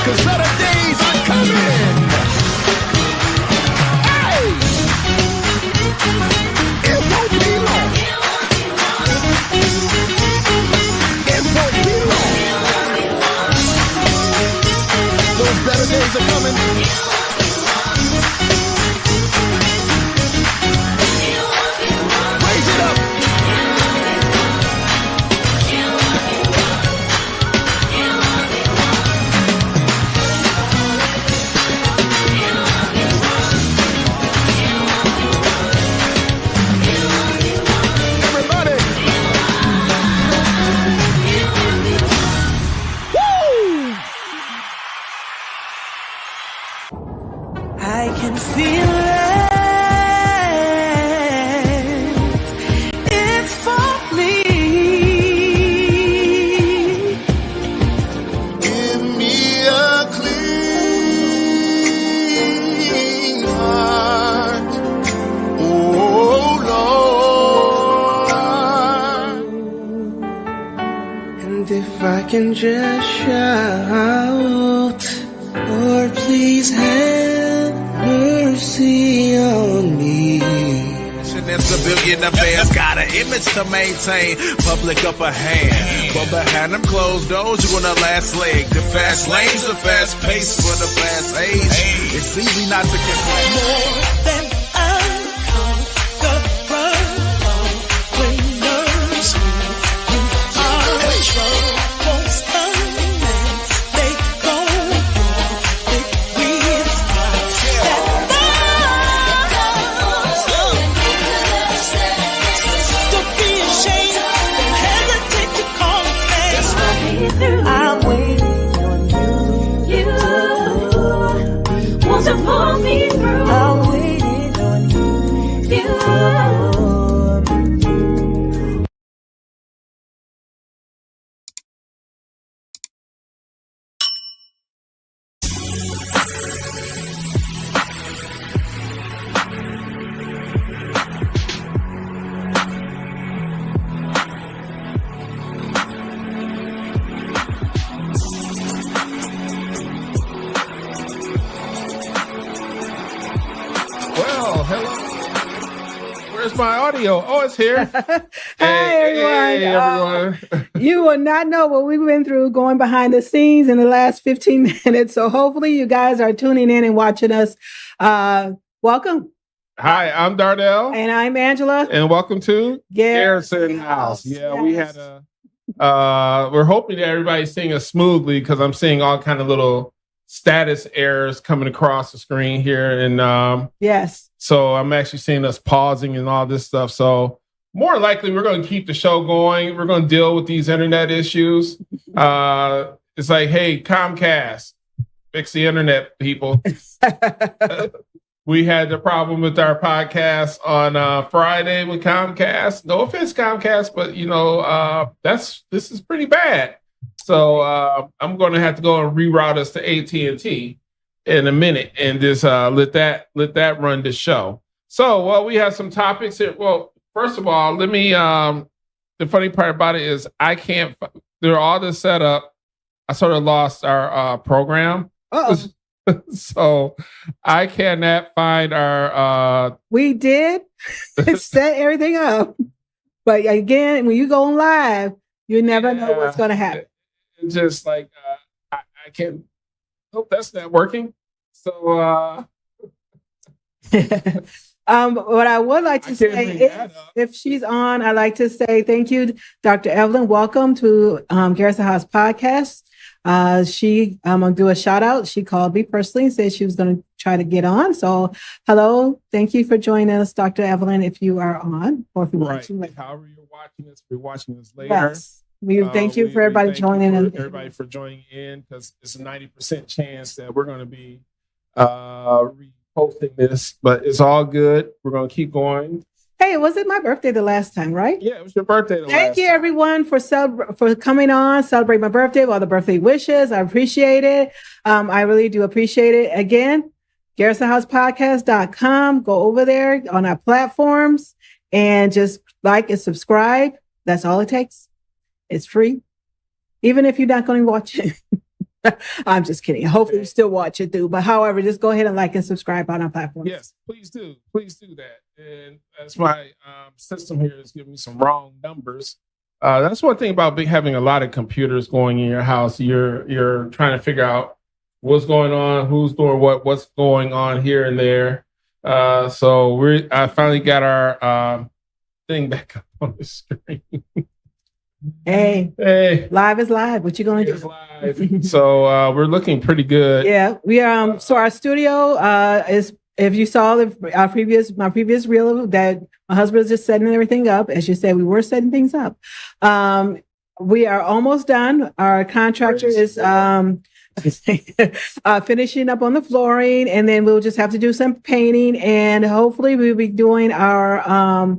'cause better days are coming. Hey! It won't be long. It won't be long. Those better days are coming. Raise it up. Everybody. Woo! I can feel it. It's for me. Give me a clean heart, oh Lord. And if I can just shout, Lord, please have mercy on me. It's a billion affairs, got an image to maintain, public upper hand. But behind them closed doors, you on the last leg. The fast lane's the fast pace for the fast age. It's easy not to complain. More than a conqueror, winners. You are troubles come and they go. Victories don't be ashamed, don't hesitate to call his name. I'm waiting on you. Want to pull me through. I'm waiting on you. Well, hello. Where's my audio? Oh, it's here. Hey, everyone. You will not know what we've been through going behind the scenes in the last 15 minutes. So hopefully you guys are tuning in and watching us. Welcome. Hi, I'm Darnell. And I'm Angela. And welcome to Garrison House. Yeah, Yes. we had we're hoping that everybody's seeing us smoothly because I'm seeing all kind of little status errors coming across the screen here. And Yes. so I'm actually seeing us pausing and all this stuff. So more likely we're going to keep the show going. We're going to deal with these internet issues. It's like, hey, Comcast, fix the internet, people. We had the problem with our podcast on Friday with Comcast. No offense, Comcast, but this is pretty bad. So I'm going to have to go and reroute us to AT&T in a minute and just let that run the show. So, well, we have some topics here. Well, first of all, let me. The funny part about it is I can't. They're all this set up. I sort of lost our program. Uh-oh. So I cannot find our. We did set everything up. But again, when you go live, you never know what's going to happen. It's just like, I can't. Hope that's not working. So. What I would like to say, if she's on, I'd like to say thank you, Dr. Evelyn. Welcome to Garrison House Podcast. I'm going to do a shout out. She called me personally and said she was going to try to get on. So, hello. Thank you for joining us, Dr. Evelyn, if you are on or if you're watching later. However you're watching us, we're watching this later. Yes. Thank you for everybody joining in. Everybody for joining in because it's a 90% chance that we're going to be reposting this, but it's all good. We're going to keep going. Hey, was it my birthday the last time, right? Yeah, it was your birthday. Thank you, everyone, for coming on, celebrate my birthday, all the birthday wishes. I appreciate it. I really do appreciate it. Again, GarrisonHousePodcast.com. Go over there on our platforms and just like and subscribe. That's all it takes. It's free. Even if you're not going to watch it, I'm just kidding. Hopefully you still watch it through. But however, just go ahead and like and subscribe on our platform. Yes, please do. Please do that. And that's my system here is giving me some wrong numbers. That's one thing about having a lot of computers going in your house. You're trying to figure out what's going on, who's doing what's going on here and there. So I finally got our thing back up on the screen. Hey, live is live. What you gonna do? Live. So we're looking pretty good. Yeah, we so our studio is, if you saw my previous reel, that my husband was just setting everything up. As you said, we were setting things up. We are almost done. Our contractor is finishing up on the flooring, and then we'll just have to do some painting, and hopefully we'll be doing our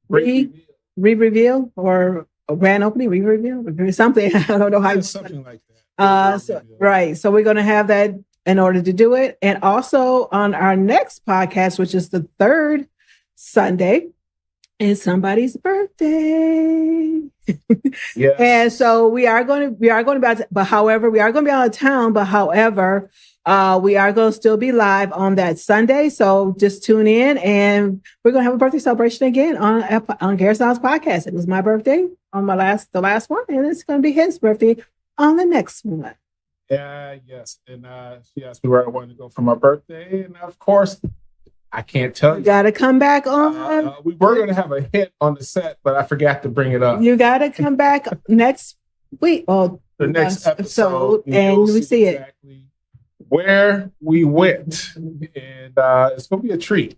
re-reveal or a grand opening, re-reveal, something. I don't know how something like that. Right. So we're going to have that in order to do it. And also on our next podcast, which is the third Sunday, is somebody's birthday. Yeah. And so we are going to be out, but however, we are going to be out of town, but however, we are going to still be live on that Sunday. So just tune in, and we're going to have a birthday celebration again on Garrison's podcast. It was my birthday on the last one, and it's going to be his birthday on the next one. Yes. And she asked me where I wanted to go for my birthday. And of course, I can't tell you. You got to come back on. We were going to have a hit on the set, but I forgot to bring it up. You got to come back next week. Or the next episode. And we see exactly where we went. And it's going to be a treat.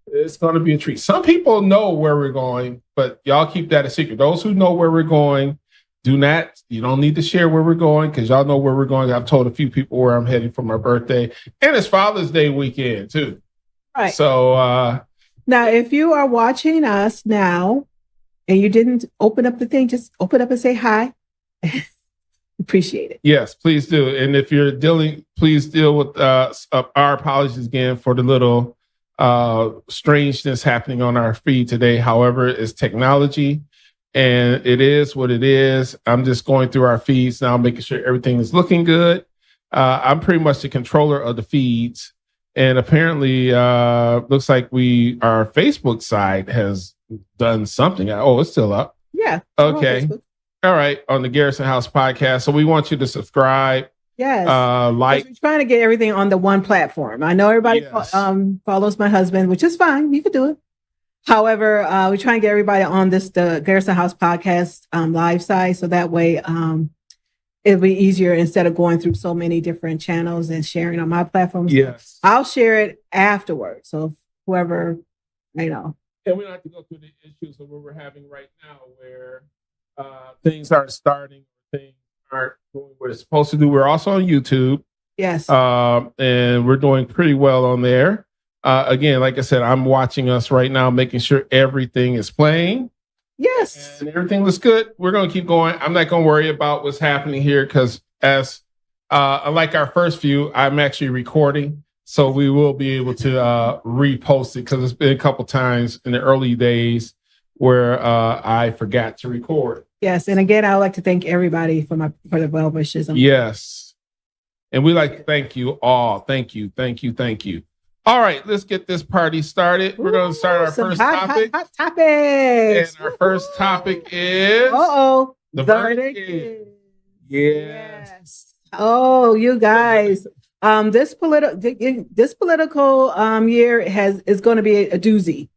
It's going to be a treat. Some people know where we're going, but y'all keep that a secret. Those who know where we're going, you don't need to share where we're going, because y'all know where we're going. I've told a few people where I'm heading for my birthday, and it's Father's Day weekend too. Right. So now, if you are watching us now and you didn't open up the thing, just open up and say hi. Appreciate it. Yes, please do. And if you're please deal with our apologies again for the little strangeness happening on our feed today. However, it's technology, and it is what it is. I'm just going through our feeds now, making sure everything is looking good. I'm pretty much the controller of the feeds. And apparently, looks like our Facebook side has done something. Oh, it's still up. Yeah. Okay. All right. On the Garrison House podcast. So we want you to subscribe. Yes. Like. We're trying to get everything on the one platform. I know everybody follows my husband, which is fine. You can do it. However, we try and get everybody on the Garrison House podcast live side, so that way it'll be easier instead of going through so many different channels and sharing on my platforms. Yes. I'll share it afterwards. So whoever, And we don't have to go through the issues of what we're having right now, where things aren't starting, things aren't doing what it's supposed to do. We're also on YouTube. Yes. And we're doing pretty well on there. Again, like I said, I'm watching us right now, making sure everything is playing. Yes. And everything looks good. We're going to keep going. I'm not going to worry about what's happening here, because unlike our first few, I'm actually recording. So we will be able to repost it, because it's been a couple times in the early days where I forgot to record. Yes. And again, I would like to thank everybody for the well wishes. Yes. And we like to thank you all. Thank you. Thank you. Thank you. All right, let's get this party started. We're going to start our first topic. Hot topics. And our first topic is the verdict. Yes. Oh, you guys. This political year is going to be a doozy.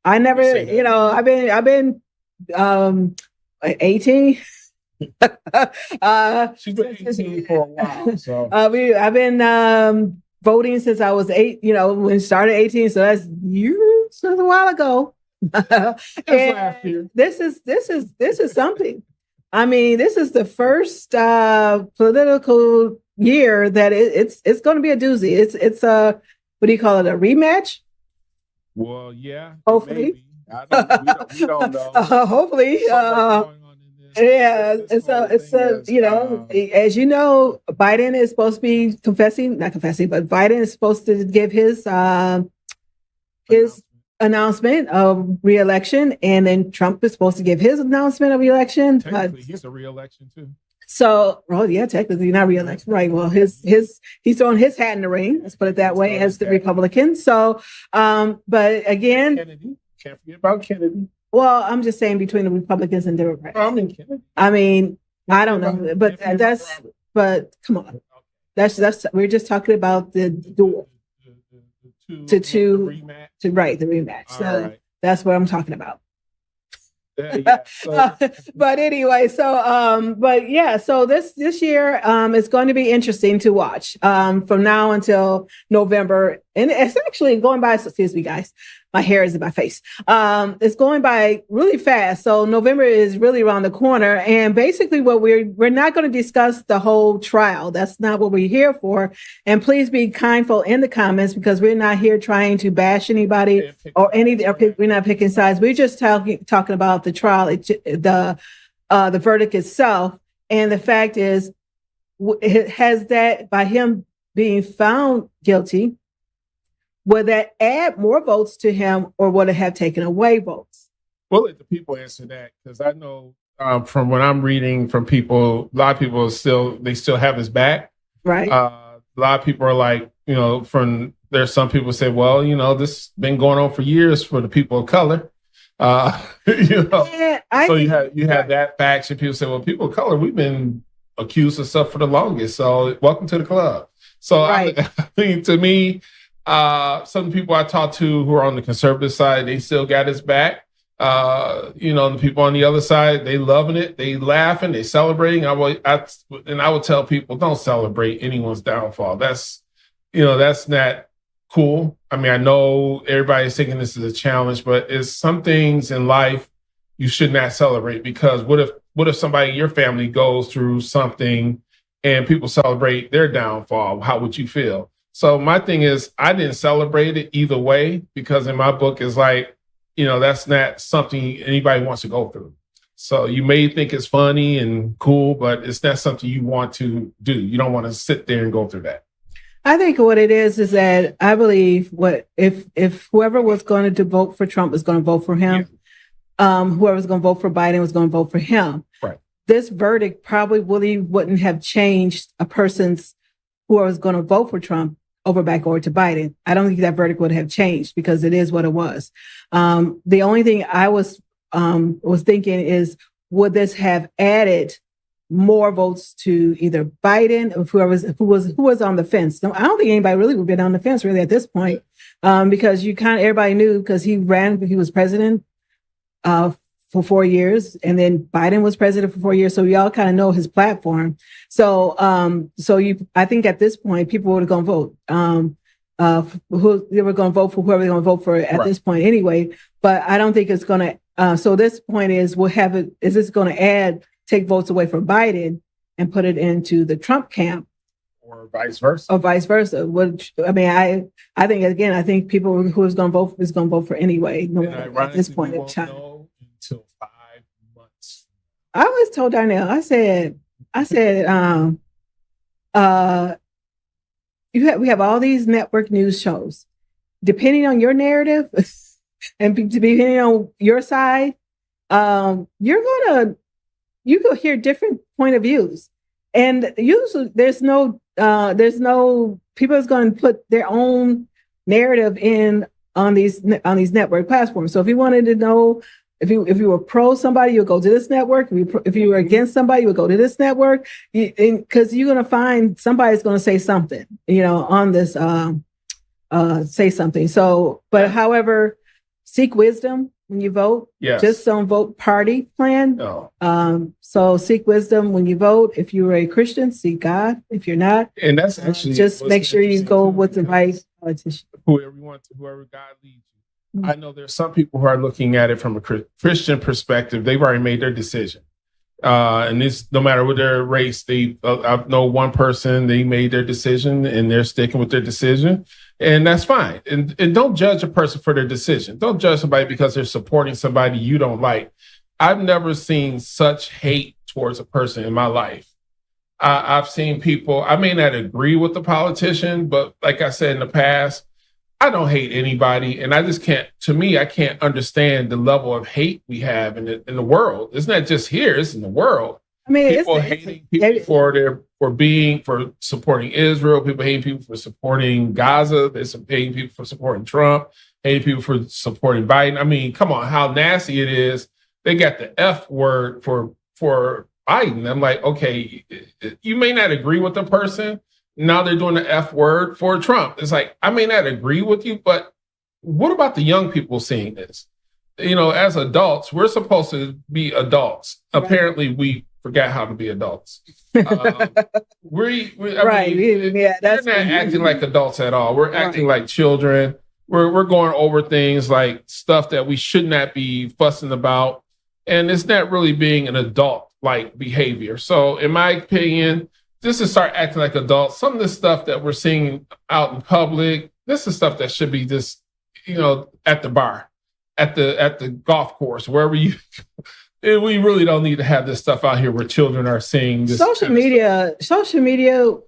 I never, I've been 18. She's been 18 for a while. So I've been voting since I was 8, when it started 18. So that's years, a while ago. Last year. This is something. I mean, this is the first political year that it's going to be a doozy. It's a, what do you call it? A rematch? Well, yeah. Hopefully. We don't know. Hopefully. Yeah, as you know, Biden is supposed to be Biden is supposed to give his announcement of re-election, and then Trump is supposed to give his announcement of re-election. Technically, he's a re-election too. So, well, yeah, technically not reelection, right? Well, he's throwing his hat in the ring. Let's put it that way, as the Republican. So, but again, Kennedy. Can't forget about Kennedy. Well, I'm just saying between the Republicans and Democrats. Kennedy. I mean, I don't know, but come on, that's we're just talking about the duel, the rematch. So right. That's what I'm talking about. So, but anyway, so this year is going to be interesting to watch from now until November, and it's actually going by. Excuse me, guys, my hair is in my face. It's going by really fast. So November is really around the corner, and basically, what we're not going to discuss the whole trial. That's not what we're here for. And please be kindful in the comments, because we're not here trying to bash anybody or we're not picking sides. We're just talking about the trial, the verdict itself, and the fact is, has that by him being found guilty, would that add more votes to him, or would it have taken away votes? We'll let the people answer that, because I know from what I'm reading from people, a lot of people still have his back. Right. A lot of people are like, there's some people say, well, this has been going on for years for the people of color. You have that faction. People say, well, people of color, we've been accused of stuff for the longest. So welcome to the club. So right. I think to me, some people I talked to who are on the conservative side, they still got his back. The people on the other side, they loving it. They laughing, they celebrating. I would tell people, don't celebrate anyone's downfall. That's not cool. I mean, I know everybody's thinking this is a challenge, but it's some things in life you should not celebrate, because what if somebody in your family goes through something and people celebrate their downfall? How would you feel? So my thing is, I didn't celebrate it either way, because in my book is like, that's not something anybody wants to go through. So you may think it's funny and cool, but it's not something you want to do. You don't want to sit there and go through that. I think what it is that I believe if whoever was going to vote for Trump was going to vote for him, whoever was going to vote for Biden was going to vote for him. Right. This verdict probably really wouldn't have changed a person's who was going to vote for Trump back over to Biden. I don't think that verdict would have changed, because it is what it was. The only thing I was thinking is, would this have added more votes to either Biden or who was on the fence? No, I don't think anybody really would have been on the fence really at this point, because everybody knew, because he was president for 4 years, and then Biden was president for 4 years. So we all kind of know his platform. So, I think at this point, people were going to vote. They were going to vote for whoever they're going to vote for at this point anyway. But I don't think it's going to. So this point is, is this going to take votes away from Biden and put it into the Trump camp? Or vice versa. Which, I mean, I think people who is going to vote is going to vote for anyway. No, at this point in time. Until 5 months. I always told Darnell, I said, we have all these network news shows. Depending on your narrative and depending on your side, you go hear different point of views. And usually there's no people is going to put their own narrative on these network platforms. So if you wanted to know, if you were pro somebody, you'll go to this network. If you were against somebody, you'll go to this network, because you're going to find somebody's going to say something, on this, say something. So, but however, seek wisdom when you vote. Yes. Just don't vote party plan. No. So seek wisdom when you vote. If you're a Christian, seek God. If you're not, and that's actually just make sure you go with the right politician. Whoever God leads you. I know there's some people who are looking at it from a Christian perspective. They've already made their decision. And it's no matter what their race, I know one person, they made their decision and they're sticking with their decision, and that's fine. And don't judge a person for their decision. Don't judge somebody because they're supporting somebody you don't like. I've never seen such hate towards a person in my life. I've seen people, I may not agree with the politician, but like I said in the past, I don't hate anybody, and I just can't. To me, I can't understand the level of hate we have in the world. It's not just here; it's in the world. I mean, people hating people for supporting Israel. People hating people for supporting Gaza. They're hating people for supporting Trump. Hating people for supporting Biden. I mean, come on, how nasty it is. They got the F word for Biden. I'm like, okay, you may not agree with the person. Now they're doing the F word for Trump. It's like, I may not agree with you, but what about the young people seeing this? You know, as adults, we're supposed to be adults. Right. Apparently, we forgot how to be adults. They're not acting like adults at all. We're acting like children. We're going over things like stuff that we should not be fussing about. And it's not really being an adult-like behavior. So in my opinion, just to start acting like adults, some of the stuff that we're seeing out in public, this is stuff that should be just, you know, at the bar, at the golf course, wherever you... We really don't need to have this stuff out here where children are seeing this. Social media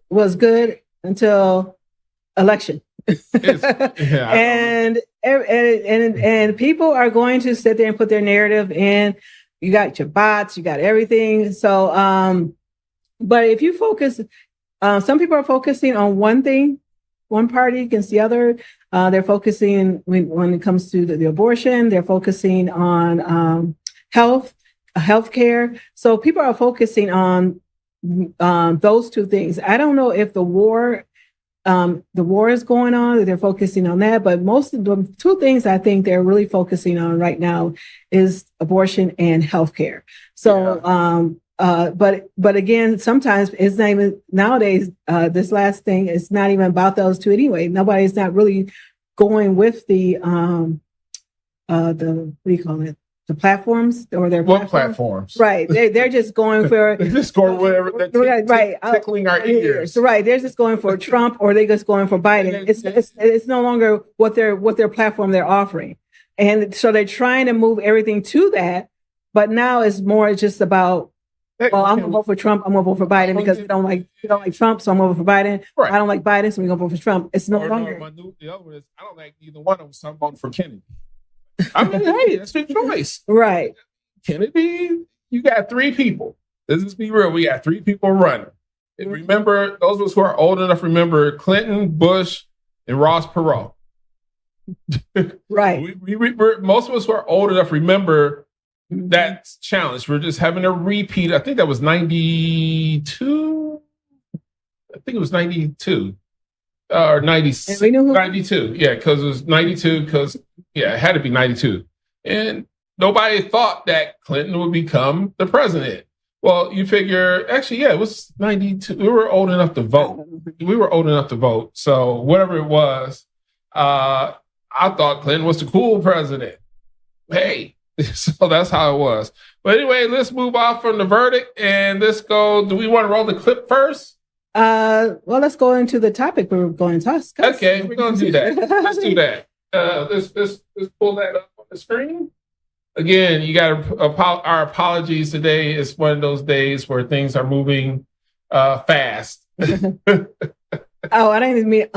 was good until election. And people are going to sit there and put their narrative in. You got your bots, you got everything. So, but if you focus, some people are focusing on one thing, one party against the other. They're focusing when it comes to the abortion. They're focusing on healthcare. So people are focusing on those two things. I don't know if the war is going on, they're focusing on that, but most of the two things I think they're really focusing on right now is abortion and healthcare. So, but again, sometimes it's not even nowadays, this last thing is not even about those two anyway. Nobody's not really going with the what do you call it? The platforms or their platforms. Right. They're just going for they're just going whatever tickling our ears. Right. They're just going for Trump or they're just going for Biden. It's no longer what their platform they're offering. And so they're trying to move everything to that, but now it's more just about, well, I'm gonna vote for Trump, I'm gonna vote for Biden because we don't like Trump, so I'm gonna vote for Biden. Right. I don't like Biden, so we're gonna vote for Trump. It's no longer the other one is I don't like either one of them, so I'm voting for Kennedy. I mean, hey, that's your choice. Right. Kennedy, you got three people. Let's just be real. We got three people running. And remember, those of us who are old enough remember Clinton, Bush, and Ross Perot. Right. Most of us who are old enough remember that challenge. We're just having a repeat. I think that was 92. I think it was 92. Or 96, 92. Yeah, because it was 92, because, it had to be 92. And nobody thought that Clinton would become the president. Well, you figure, actually, it was 92. We were old enough to vote. So whatever it was, I thought Clinton was the cool president. Hey, so that's how it was. But anyway, let's move off from the verdict and let's go. Do we want to roll the clip first? Well, let's go into the topic we're going to discuss. Okay, we're going to do that. Let's do that. Let's pull that up on the screen. Again, you got our apologies today. It's one of those days where things are moving fast. Oh, I didn't even mean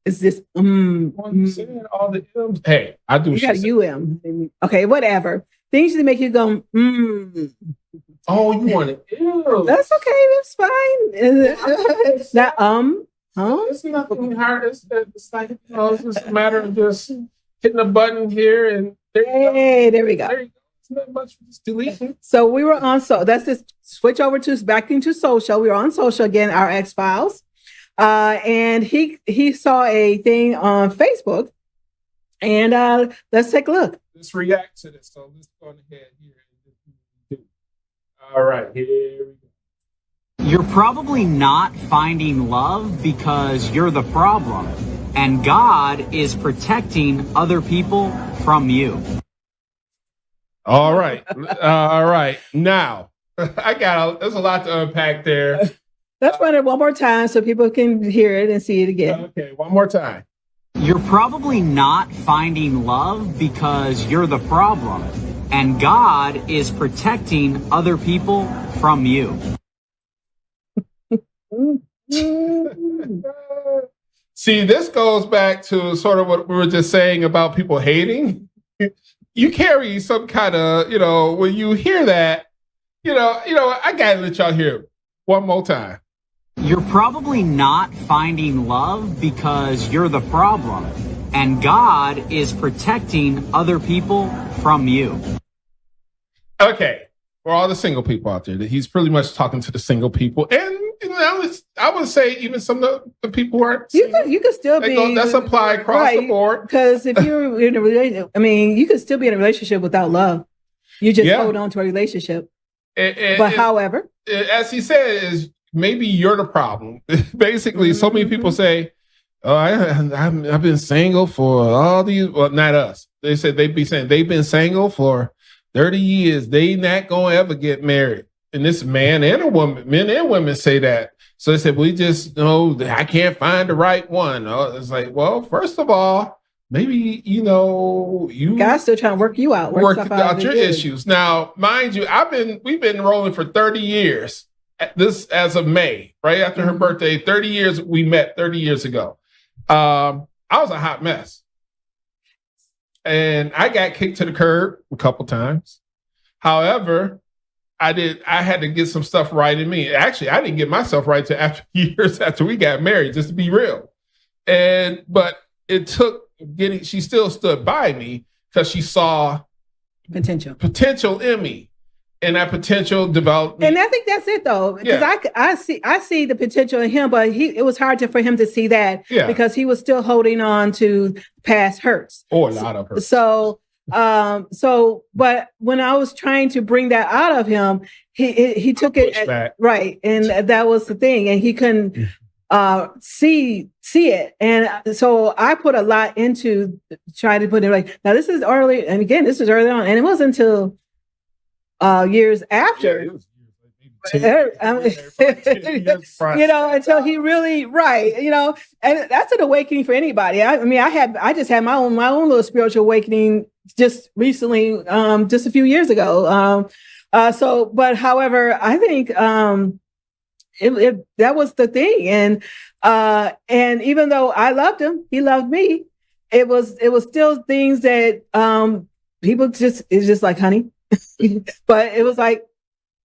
It's just Well, you saying all the M's. Hey, I do. You got a Okay, whatever. Things that make you go Oh, you want it? Ew. That's okay. That's fine. That It's nothing hard. It's like it's just a matter of just hitting a button here and there we go. It's not much. Just delete. So we were on. So let's just switch over back into social. We were on social again. Our X-Files, and he saw a thing on Facebook, and let's take a look. Let's react to this. So let's go ahead here. All right, here we go. You're probably not finding love because you're the problem, and God is protecting other people from you. All right. Now, there's a lot to unpack there. Let's run it one more time so people can hear it and see it again. Okay, one more time. You're probably not finding love because you're the problem, and God is protecting other people from you. See, this goes back to sort of what we were just saying about people hating. You carry some kind of, when you hear that, I gotta let y'all hear it one more time. You're probably not finding love because you're the problem, and God is protecting other people from you. Okay, for all the single people out there, that he's pretty much talking to the single people, and I would say even some of the people who aren't. You could still be. That's applied across the board. Because if you're in a relationship, you could still be in a relationship without love. You just hold on to a relationship. But however, as he said, is maybe you're the problem. Basically, so many people say, "Oh, I've been single for all these." Well, not us. They said they'd been single for 30 years. They not gonna ever get married. And this men and women say that. So they said, we just I can't find the right one. It's like, well, first of all, maybe you God's still trying to work you out, work out your issues. Now, mind you, we've been rolling for 30 years. This as of May, right after her birthday, 30 years. We met 30 years ago. I was a hot mess, and I got kicked to the curb a couple times. However, I had to get some stuff right in me. Actually, I didn't get myself right till after years after we got married, just to be real. But it took she still stood by me because she saw potential in me, and that potential developed. And I think that's it though, because I see the potential in him, but it was hard for him to see that because he was still holding on to past hurts or a lot of hurts. But when I was trying to bring that out of him, he took it right, and that was the thing, and he couldn't see it, and so I put a lot into trying to put it like now. This is early, and again, this is early on, and it wasn't until years after. Yeah, until he really and that's an awakening for anybody. I just had my own little spiritual awakening just recently, just a few years ago. But however, I think that was the thing, and even though I loved him, he loved me. It was still things that people it's just like honey, but it was like.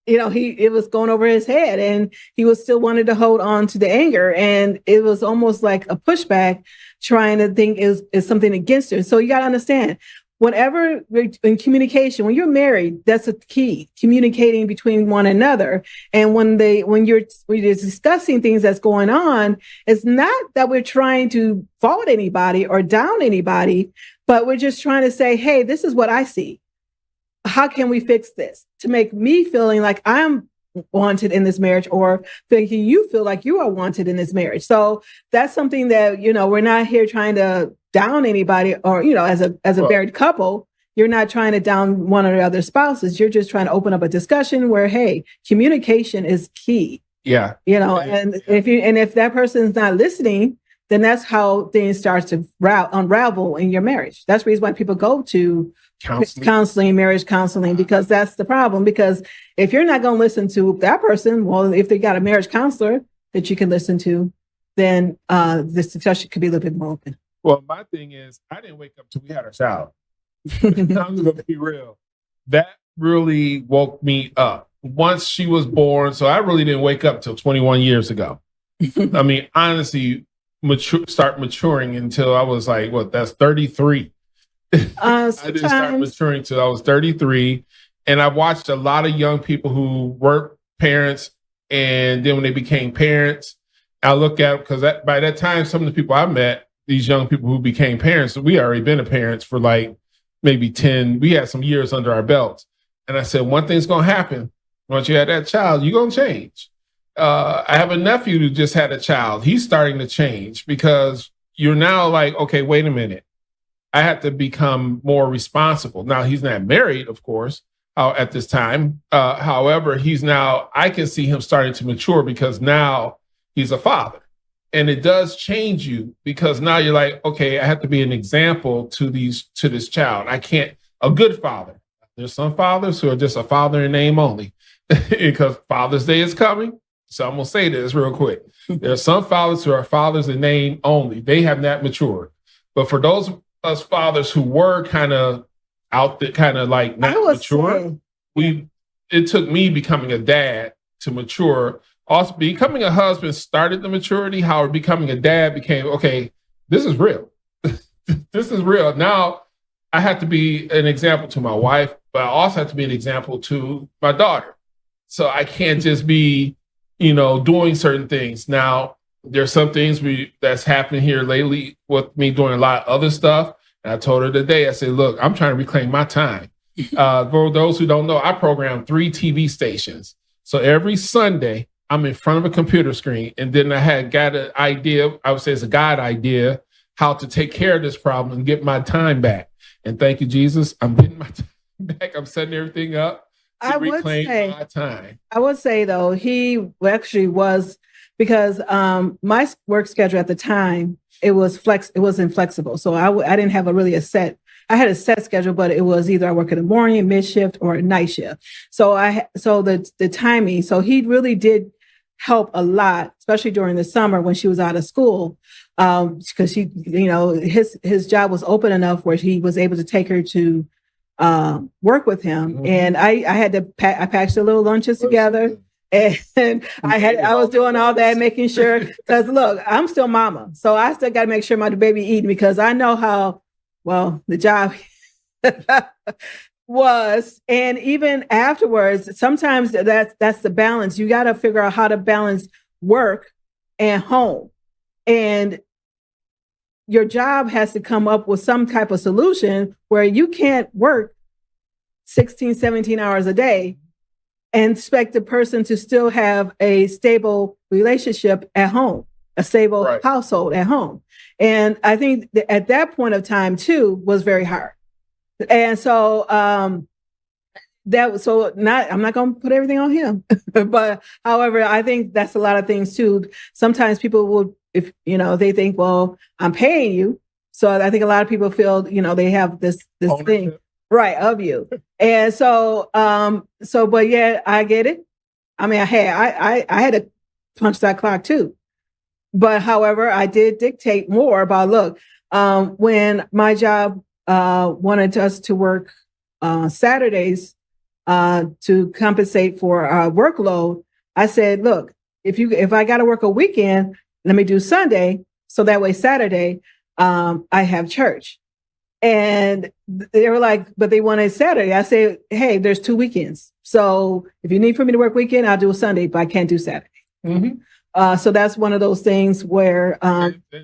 It was going over his head, and he was still wanted to hold on to the anger, and it was almost like a pushback, trying to think is something against her. So you got to understand, whenever in communication, when you're married, that's a key, communicating between one another. And when you're discussing things that's going on, it's not that we're trying to fault anybody or down anybody, but we're just trying to say, hey, this is what I see. How can we fix this to make me feeling like I'm wanted in this marriage, or thinking you feel like you are wanted in this marriage? So that's something that, we're not here trying to down anybody, or, as a married couple, you're not trying to down one or the other spouses. You're just trying to open up a discussion where, hey, communication is key. Yeah. And if that person's not listening, then that's how things start to unravel in your marriage. That's the reason why people go to counseling, marriage counseling, because that's the problem. Because if you're not going to listen to that person, well, if they got a marriage counselor that you can listen to, then this discussion could be a little bit more open. Well, my thing is, I didn't wake up till we had our child. I'm going to be real. That really woke me up once she was born. So I really didn't wake up till 21 years ago. Honestly, start maturing until I was like, that's 33. I didn't start maturing till I was 33. And I watched a lot of young people who weren't parents. And then when they became parents, I look at, because by that time, some of the people I met, these young people who became parents, we already been parents for like maybe 10, we had some years under our belts. And I said, one thing's going to happen. Once you have that child, you're going to change. I have a nephew who just had a child. He's starting to change because you're now like, okay, wait a minute. I have to become more responsible. Now, he's not married, of course, at this time. However, I can see him starting to mature because now he's a father. And it does change you because now you're like, okay, I have to be an example to this child. A good father. There's some fathers who are just a father in name only because Father's Day is coming. So I'm going to say this real quick. There are some fathers who are fathers in name only. They have not matured. But for those us fathers who were kind of out there, kind of like not mature, we it took me becoming a dad to mature. Also, becoming a husband started the maturity. However, becoming a dad became, okay, this is real. This is real. Now I have to be an example to my wife, but I also have to be an example to my daughter. So I can't just be, doing certain things. Now, there's some things that's happening here lately with me doing a lot of other stuff. And I told her today, I said, look, I'm trying to reclaim my time. For those who don't know, I program 3 TV stations. So every Sunday, I'm in front of a computer screen. And then I got an idea, I would say it's a God idea, how to take care of this problem and get my time back. And thank you, Jesus, I'm getting my time back. I'm setting everything up to reclaim my time. I would say, though, he actually was, because my work schedule at the time, it wasn't flexible. So I didn't have a set schedule, but it was either I work in the morning, mid shift, or night shift. So the timing. So he really did help a lot, especially during the summer when she was out of school, because his job was open enough where he was able to take her to work with him. Mm-hmm. And I packed the little lunches together. And I was doing all that, making sure, because look, I'm still mama. So I still got to make sure my baby eating, because I know how well the job was. And even afterwards, sometimes that's the balance. You got to figure out how to balance work and home. And your job has to come up with some type of solution where you can't work 16, 17 hours a day and expect the person to still have a stable relationship at home, a stable household at home. And I think at that point of time too was very hard. And so I'm not going to put everything on him, but however, I think that's a lot of things too. Sometimes people will, if they think, well, I'm paying you. So I think a lot of people feel, they have this thing. Right, of you. And but yeah, I get it. I mean, I had to punch that clock too. But however, I did dictate more about, look, when my job wanted us to work Saturdays to compensate for our workload, I said, look, if I got to work a weekend, let me do Sunday. So that way Saturday, I have church. And they were like, but they wanted Saturday. I say, hey, there's 2 weekends. So if you need for me to work weekend, I'll do a Sunday, but I can't do Saturday. Mm-hmm. So that's one of those things where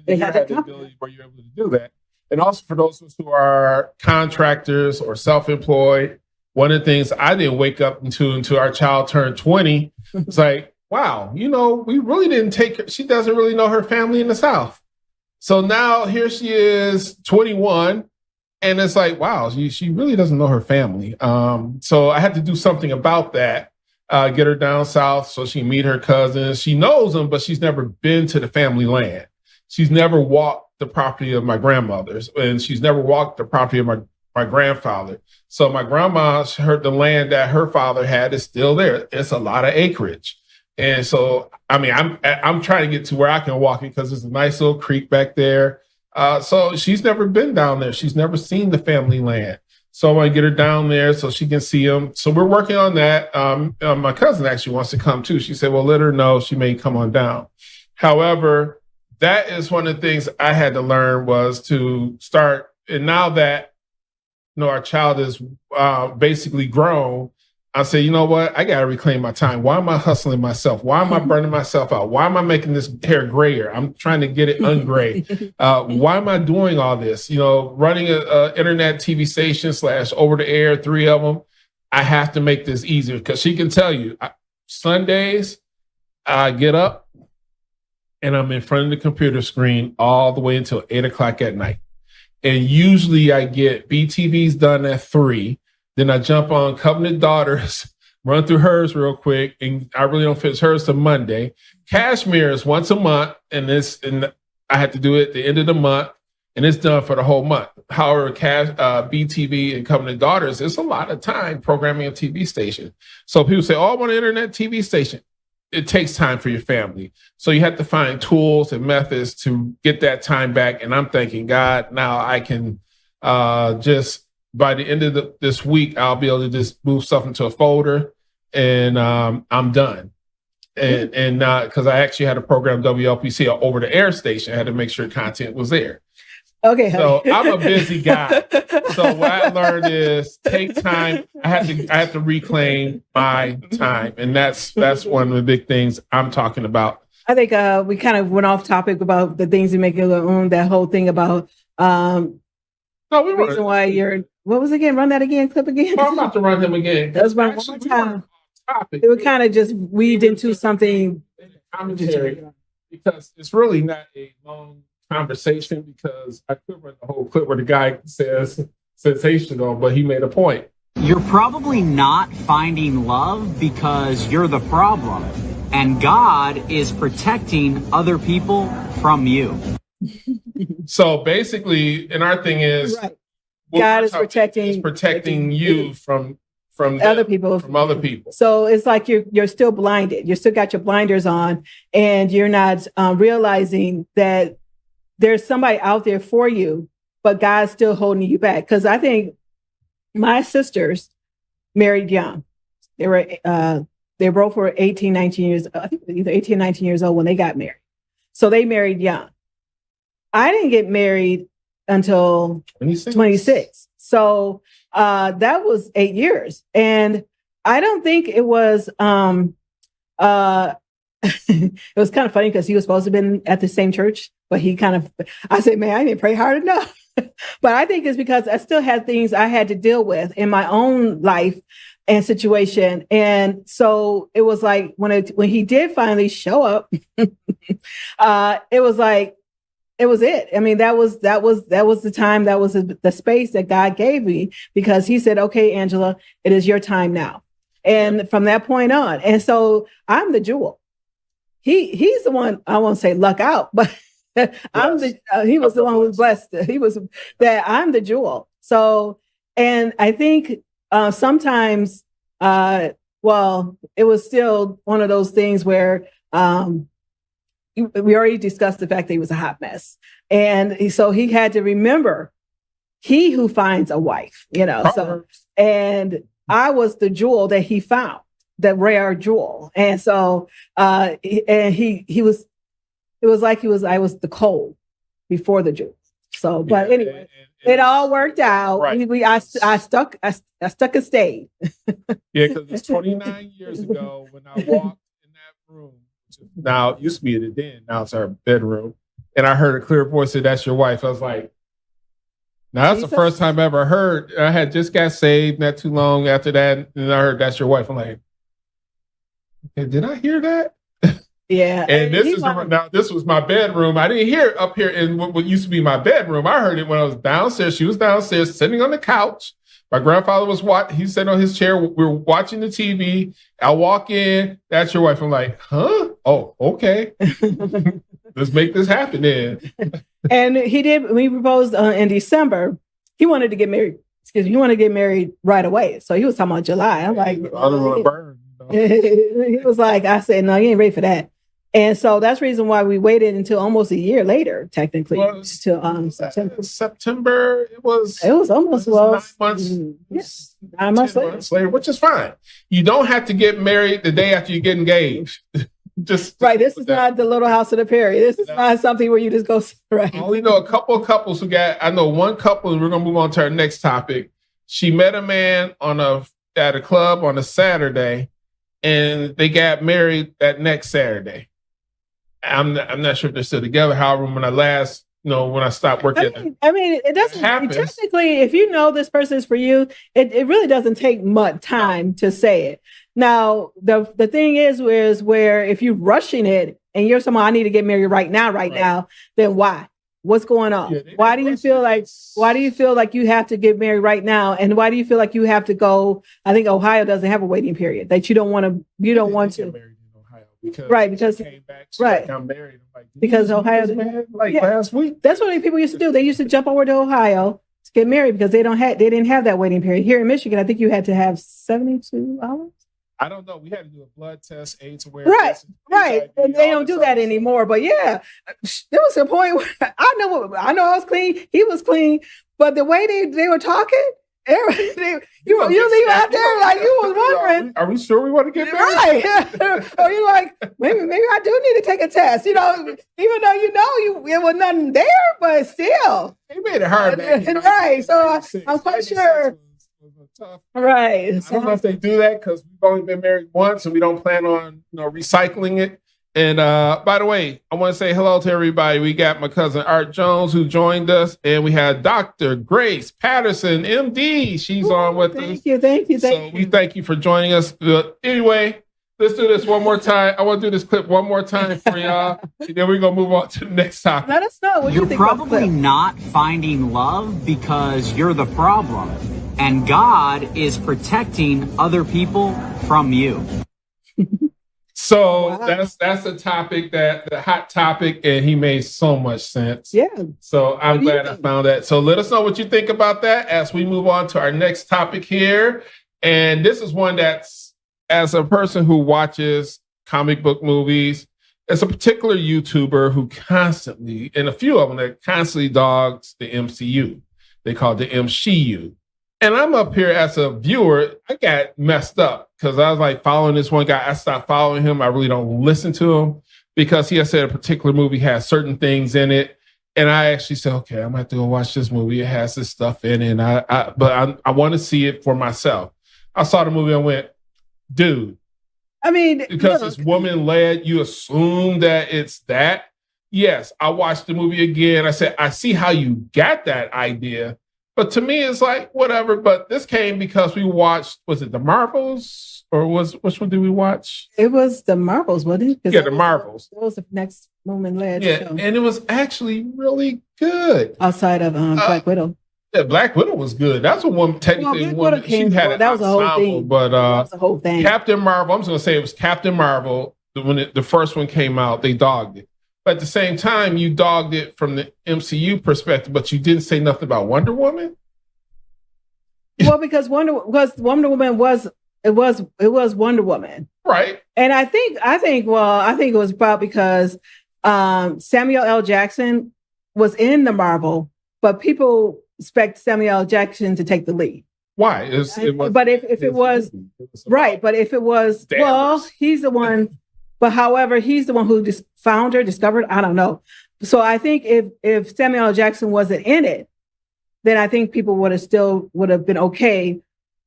they had the ability where you're able to do that. And also for those who are contractors or self-employed, one of the things I didn't wake up until our child turned 20. It's like, wow, we really didn't take her. She doesn't really know her family in the South. So now here she is, 21. And it's like, wow, she really doesn't know her family. So I had to do something about that, get her down south so she can meet her cousins. She knows them, but she's never been to the family land. She's never walked the property of my grandmother's, and she's never walked the property of my grandfather. So my grandma heard the land that her father had is still there. It's a lot of acreage. And so, I mean, I'm trying to get to where I can walk it because there's a nice little creek back there. So she's never been down there. She's never seen the family land. So I want to get her down there so she can see them. So we're working on that. My cousin actually wants to come too. She said, well, let her know she may come on down. However, that is one of the things I had to learn was to start. And now that, our child is basically grown, I say, you know what? I got to reclaim my time. Why am I hustling myself? Why am I burning myself out? Why am I making this hair grayer? I'm trying to get it ungray. Why am I doing all this? Running a internet TV station / over the air, 3 of them. I have to make this easier because she can tell you Sundays, I get up and I'm in front of the computer screen all the way until 8:00 at night. And usually I get BTVs done at 3. Then I jump on Covenant Daughters, run through hers real quick, and I really don't finish hers till Monday. Cashmere is once a month, and I have to do it at the end of the month, and it's done for the whole month. However, BTV and Covenant Daughters, it's a lot of time programming a TV station. So people say, oh, I want an internet TV station. It takes time for your family. So you have to find tools and methods to get that time back. And I'm thanking God, now I can just... by the end of this week, I'll be able to just move stuff into a folder and I'm done. And because I actually had a program WLPC, over the air station, I had to make sure content was there. Okay. So I'm a busy guy. So what I learned is take time. I have to reclaim my time, and that's one of the big things I'm talking about. I think we kind of went off topic about the things you make your own. That whole thing about No, we were. reason why you're. What was it again? Run that again. Clip again. I'm about to run them again. That was one more time. It would kind of just weaved into something. Commentary, because it's really not a long conversation, because I could run the whole clip where the guy says sensational, but he made a point. You're probably not finding love because you're the problem, and God is protecting other people from you. So basically, and our thing is, Right. God is protecting you from other people. From other people. So it's like you're still blinded. You still got your blinders on, and you're not realizing that there's somebody out there for you, but God's still holding you back. Because I think my sisters married young. They both were 18, 19 years. I think either 18, 19 years old when they got married. So they married young. I didn't get married until 26. So that was 8 years. And I don't think it was, it was kind of funny because he was supposed to have been at the same church, but I said, man, I didn't pray hard enough. But I think it's because I still had things I had to deal with in my own life and situation. And so it was like, when he did finally show up, it was like, it was it. I mean, that was the time, that was the space that God gave me, because he said, okay, Angela, it is your time now. And from that point on, and so I'm the jewel. He's the one, I won't say luck out, but he was the one who was blessed. He was that I'm the jewel. So, and I think sometimes, it was still one of those things where, we already discussed the fact that he was a hot mess. And so he had to remember, he who finds a wife, so, and I was the jewel that he found, the rare jewel. And so, I was the coal before the jewel. So, but anyway, it all worked out. Right. I stuck and stayed. Yeah, because it's 29 years ago when I walked in that room. Now, it used to be the den, now it's our bedroom. And I heard a clear voice say, "That's your wife." I was like, now that's the first time I ever heard. I had just got saved not too long after that. And I heard, "That's your wife." I'm like, okay, did I hear that? Yeah. And this was my bedroom. I didn't hear it up here in what used to be my bedroom. I heard it when I was downstairs. She was downstairs sitting on the couch. My grandfather was he's sitting on his chair. We were watching the TV. I walk in, "That's your wife." I'm like, huh? Oh, okay. Let's make this happen then. And he did, when he proposed in December, he wanted to get married. He wanted to get married right away. So he was talking about July. I'm like, I don't want to burn. He was like, I said, no, you ain't ready for that. And so that's the reason why we waited until almost a year later, technically, to September. It was almost 9 months. Yes, 9 months later, which is fine. You don't have to get married the day after you get engaged. Just right. This is not the Little House of the Prairie. This is not something where you just go right. I only know a couple of couples I know one couple, and we're gonna move on to our next topic. She met a man at a club on a Saturday, and they got married that next Saturday. I'm not sure if they're still together. However, when I stopped working, it doesn't technically. If you know this person is for you, it really doesn't take much time to say it. Now, the thing is where if you're rushing it and you're someone, I need to get married right now, then why? What's going on? Yeah, why do you feel like you have to get married right now? And why do you feel like you have to go? I think Ohio doesn't have a waiting period that you don't want to. Because I'm married. I'm like, because Ohio, last week. That's what people used to do. They used to jump over to Ohio to get married because they didn't have that waiting period. Here in Michigan, I think you had to have 72 hours. I don't know. We had to do a blood test, AIDS awareness. Right. And they don't do that anymore. But yeah, there was a point where I know I was clean. He was clean. But the way they were talking, You leave out there like you was wondering. Are we sure we want to get married? Right. Or you're like, maybe I do need to take a test. Even though it was nothing there, but still. They made it hard. Right. So I'm quite sure. Right. I don't know if they do that because we've only been married once and we don't plan on recycling it. And by the way, I want to say hello to everybody. We got my cousin Art Jones who joined us, and we had Dr. Grace Patterson, MD. She's on with us. Thank you. So we thank you for joining us. Anyway, let's do this one more time. I want to do this clip one more time for y'all, and then we're gonna move on to the next topic. Let us know what you think. You're probably not finding love because you're the problem, and God is protecting other people from you. So wow. that's a topic the hot topic, and he made so much sense. Yeah. So I'm glad I found that. So let us know what you think about that as we move on to our next topic here. And this is one that's, as a person who watches comic book movies, it's a particular YouTuber who constantly, and a few of them that constantly dogs the MCU. They call it the MCU. And I'm up here as a viewer, I got messed up because I was like following this one guy. I stopped following him. I really don't listen to him because he has said a particular movie has certain things in it. And I actually said, okay, I'm going to have to go watch this movie. It has this stuff in it. And I want to see it for myself. I saw the movie and went, dude. I mean, because it's woman led, you assume that it's that. Yes, I watched the movie again. I said, I see how you got that idea. But to me, it's like, whatever. But this came because we watched, was it The Marvels? Or which one did we watch? It was The Marvels, wasn't it? Yeah, The Marvels. That was the next woman-led show. And it was actually really good. Outside of Black Widow. Yeah, Black Widow was good. That's a woman, technically, she had that was a whole thing. But that was a whole thing. Captain Marvel, I'm just going to say it was Captain Marvel. When the first one came out, they dogged it. But at the same time, you dogged it from the MCU perspective, but you didn't say nothing about Wonder Woman. Well, because Wonder Woman was Wonder Woman, right? And I think it was about because Samuel L. Jackson was in the Marvel, but people expect Samuel L. Jackson to take the lead. Why? But if it was right, but if it was, well, he's the one. But however, he's the one who discovered. I don't know. So I think if Samuel L. Jackson wasn't in it, then I think people would have been okay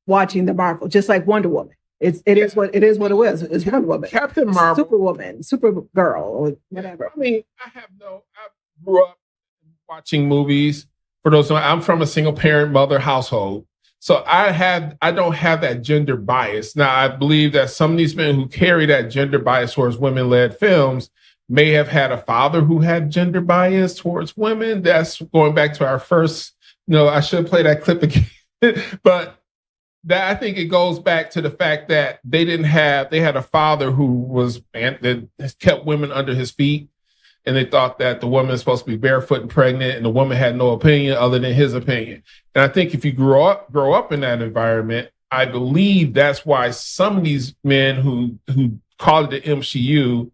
watching the Marvel, just like Wonder Woman. It is what it was. It's Wonder Woman, Captain Marvel, Superwoman, Supergirl, or whatever. I mean, I grew up watching movies. For those, I'm from a single parent mother household. So I don't have that gender bias. Now, I believe that some of these men who carry that gender bias towards women-led films may have had a father who had gender bias towards women. That's going back to our first, I should play that clip again. But that, I think it goes back to the fact that they had a father who that kept women under his feet. And they thought that the woman is supposed to be barefoot and pregnant, and the woman had no opinion other than his opinion. And I think if you grow up in that environment, I believe that's why some of these men who call it the MCU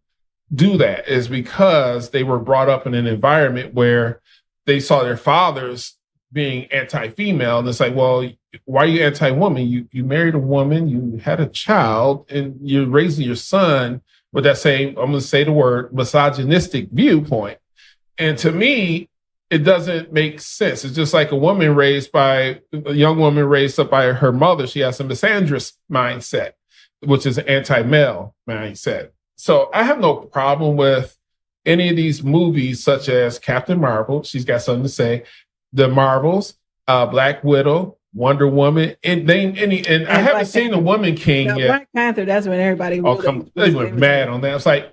do that, is because they were brought up in an environment where they saw their fathers being anti-female. And it's like, well, why are you anti-woman? You married a woman, you had a child, and you're raising your son with that same, I'm going to say the word, misogynistic viewpoint. And to me, it doesn't make sense. It's just like a young woman raised up by her mother. She has a misandrist mindset, which is an anti-male mindset. So I have no problem with any of these movies, such as Captain Marvel. She's got something to say. The Marvels, Black Widow, Wonder Woman, and I haven't seen the Woman King yet. Black Panther, that's when everybody they went mad on that. It's like,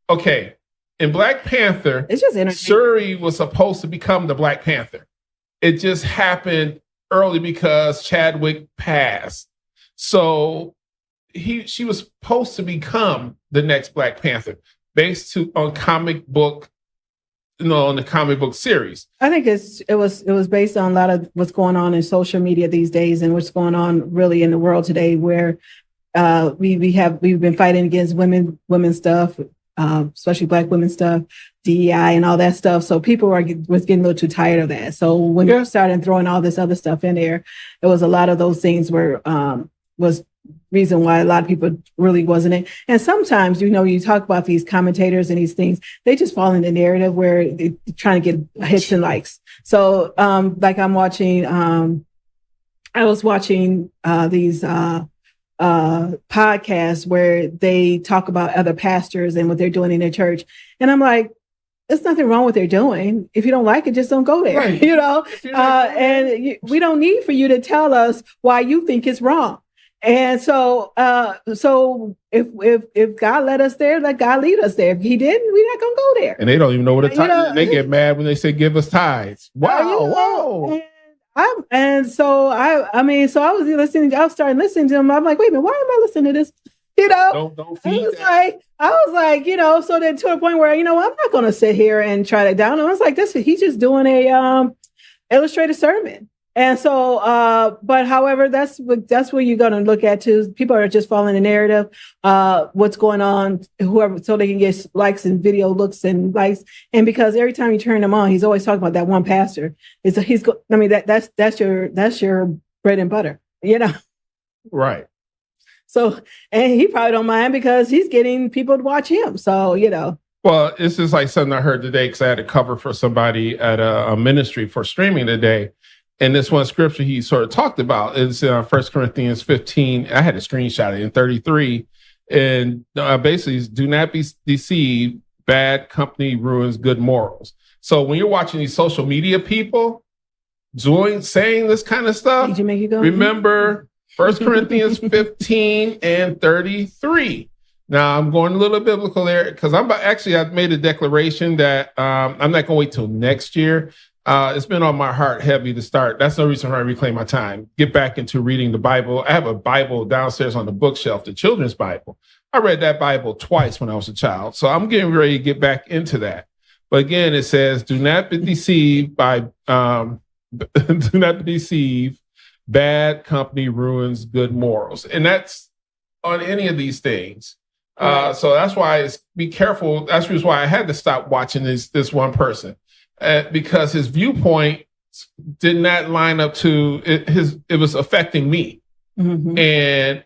okay, in Black Panther, it's just Shuri was supposed to become the Black Panther. It just happened early because Chadwick passed. So she was supposed to become the next Black Panther based on comic book. On the comic book series. I think it was based on a lot of what's going on in social media these days and what's going on really in the world today, where we've been fighting against women stuff, especially Black women stuff, DEI and all that stuff. So people was getting a little too tired of that. So when you started throwing all this other stuff in there, it was a lot of those things where was reason why a lot of people really wasn't it. And sometimes, you talk about these commentators and these things, they just fall in the narrative where they're trying to get hits and likes. So like I was watching these podcasts where they talk about other pastors and what they're doing in their church. And I'm like, there's nothing wrong with what they're doing. If you don't like it, just don't go there, right. We don't need for you to tell us why you think it's wrong. And so if God led us there, let God lead us there. If he didn't, we're not going to go there. And they don't even know what a tithe, they get mad when they say, give us tithes. Wow. Whoa. So I was starting listening to him. I'm like, wait a minute, why am I listening to this? Don't feed I was like, so then to a point where, I'm not going to sit here and try to down him. I was like, he's just doing a illustrated sermon. And so, but however, that's what you're going to look at too. People are just following the narrative, what's going on, so they can get likes and video looks and likes. And because every time you turn him on, he's always talking about that one pastor. That's your bread and butter, Right. So, and he probably don't mind because he's getting people to watch him. So, Well, it's just like something I heard today because I had to cover for somebody at a ministry for streaming today. And this one scripture he sort of talked about is 1 Corinthians 15. I had to screenshot it in 33. And basically, do not be deceived. Bad company ruins good morals. So when you're watching these social media people saying this kind of stuff, did you make it go? Remember 1 Corinthians 15 and 33. Now, I'm going a little biblical there because I've made a declaration that I'm not going to wait till next year. It's been on my heart heavy to start. That's the reason why I reclaim my time. Get back into reading the Bible. I have a Bible downstairs on the bookshelf, the children's Bible. I read that Bible twice when I was a child. So I'm getting ready to get back into that. But again, it says, do not be deceived bad company ruins good morals. And that's on any of these things. So that's why be careful. That's the reason why I had to stop watching this one person. Because his viewpoint did not line up to it. It was affecting me. Mm-hmm. And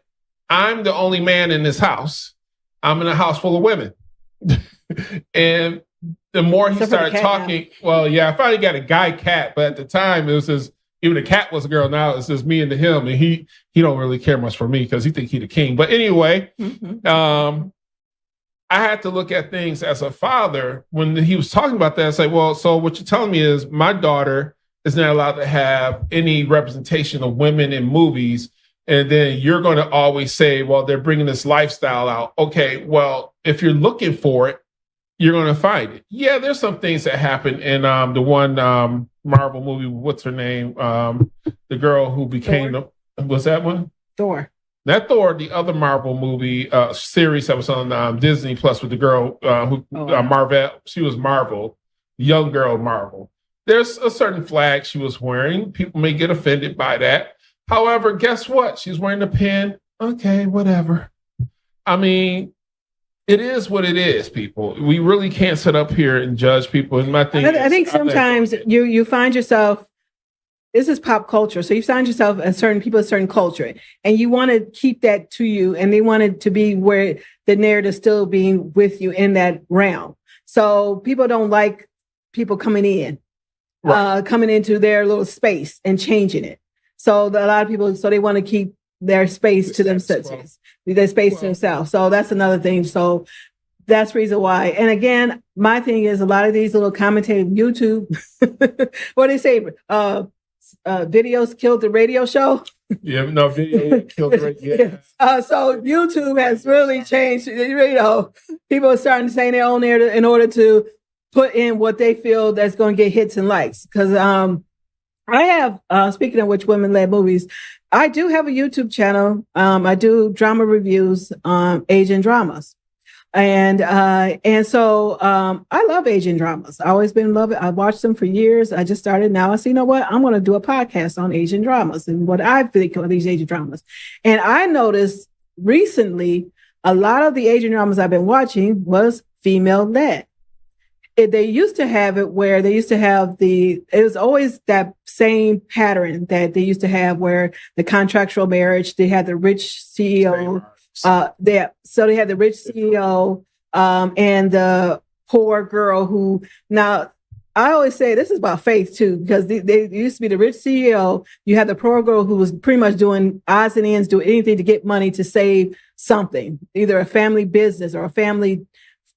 I'm the only man in this house. I'm in a house full of women. And the more he started talking, I finally got a guy cat, but at the time it was even the cat was a girl. Now it's just me and him. And he don't really care much for me because he think he the king. But anyway, I had to look at things as a father when he was talking about that. I say, well, so what you're telling me is my daughter is not allowed to have any representation of women in movies. And then you're going to always say, well, they're bringing this lifestyle out. Okay, well, if you're looking for it, you're going to find it. Yeah, there's some things that happen in the one Marvel movie. What's her name? The girl who became was that one? Thor. Not Thor, the other Marvel movie series that was on Disney Plus with the girl Marvel. She was Marvel, young girl Marvel. There's a certain flag she was wearing. People may get offended by that. However, guess what? She's wearing a pin. Okay, whatever. I mean, it is what it is, people. We really can't sit up here and judge people. And my thing I think sometimes you find yourself, this is pop culture. So you find yourself a certain culture and you want to keep that to you. And they want it to be where the narrative still being with you in that realm. So people don't like people coming in, coming into their little space and changing it. So a lot of people, they want to keep their space to themselves, to themselves. So that's another thing. So that's the reason why. And again, my thing is a lot of these little commentating YouTube, what do they say? Videos killed the radio show. Yeah, no, video killed the radio. Yeah. So YouTube has really changed. People are starting to say their own narrative in order to put in what they feel that's going to get hits and likes. Because I have, speaking of which, women-led movies, I do have a YouTube channel. I do drama reviews, Asian dramas. And so I love Asian dramas. I always been in love with it. I watched them for years. I just started now. I said, you know what? I'm going to do a podcast on Asian dramas and what I think of these Asian dramas. And I noticed recently a lot of the Asian dramas I've been watching was female led. They used to have it where they used to have it was always that same pattern that they used to have where the contractual marriage, they had the rich CEO, they had the rich CEO and the poor girl who now, I always say this is about faith too, because they used to be the rich CEO. You had the poor girl who was pretty much doing odds and ends, doing anything to get money to save something, either a family business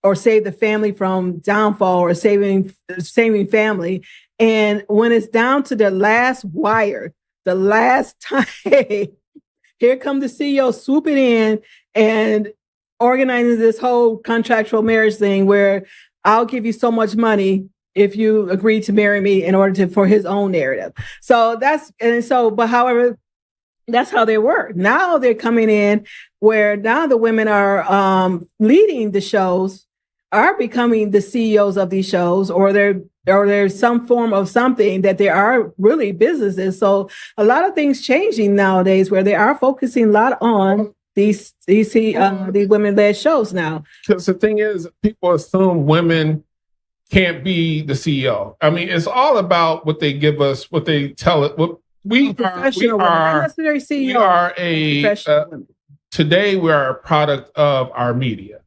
or save the family from downfall or saving family. And when it's down to the last wire, the last time, here comes the CEO swooping in and organizing this whole contractual marriage thing where I'll give you so much money if you agree to marry me in order for his own narrative. But however, that's how they were. Now they're coming in where now the women are leading the shows, are becoming the CEOs of these shows, or there's some form of something that they are really businesses. So a lot of things changing nowadays where they are focusing a lot on these women-led shows now. Because the thing is, people assume women can't be the CEO. I mean, it's all about what they give us, what they tell it. Today we are a product of our media.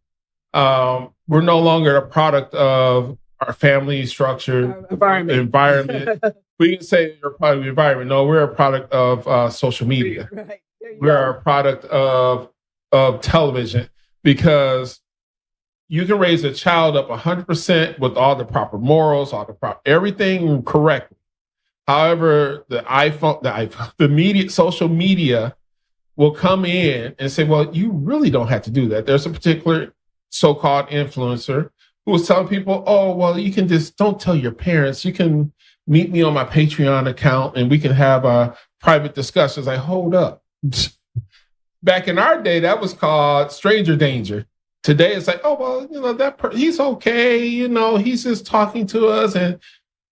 We're no longer a product of our family structure, environment. We can say we're a product of the environment. No, we're a product of social media. Right. We're a product of television, because you can raise a child up 100% with all the proper morals, everything correctly. However, the media, social media will come in and say, well, you really don't have to do that. There's a particular so-called influencer who was telling people, oh, well, you can just don't tell your parents. You can meet me on my Patreon account and we can have private discussions. I hold up. Back in our day, that was called stranger danger. Today, it's like, oh, well, he's okay. He's just talking to us.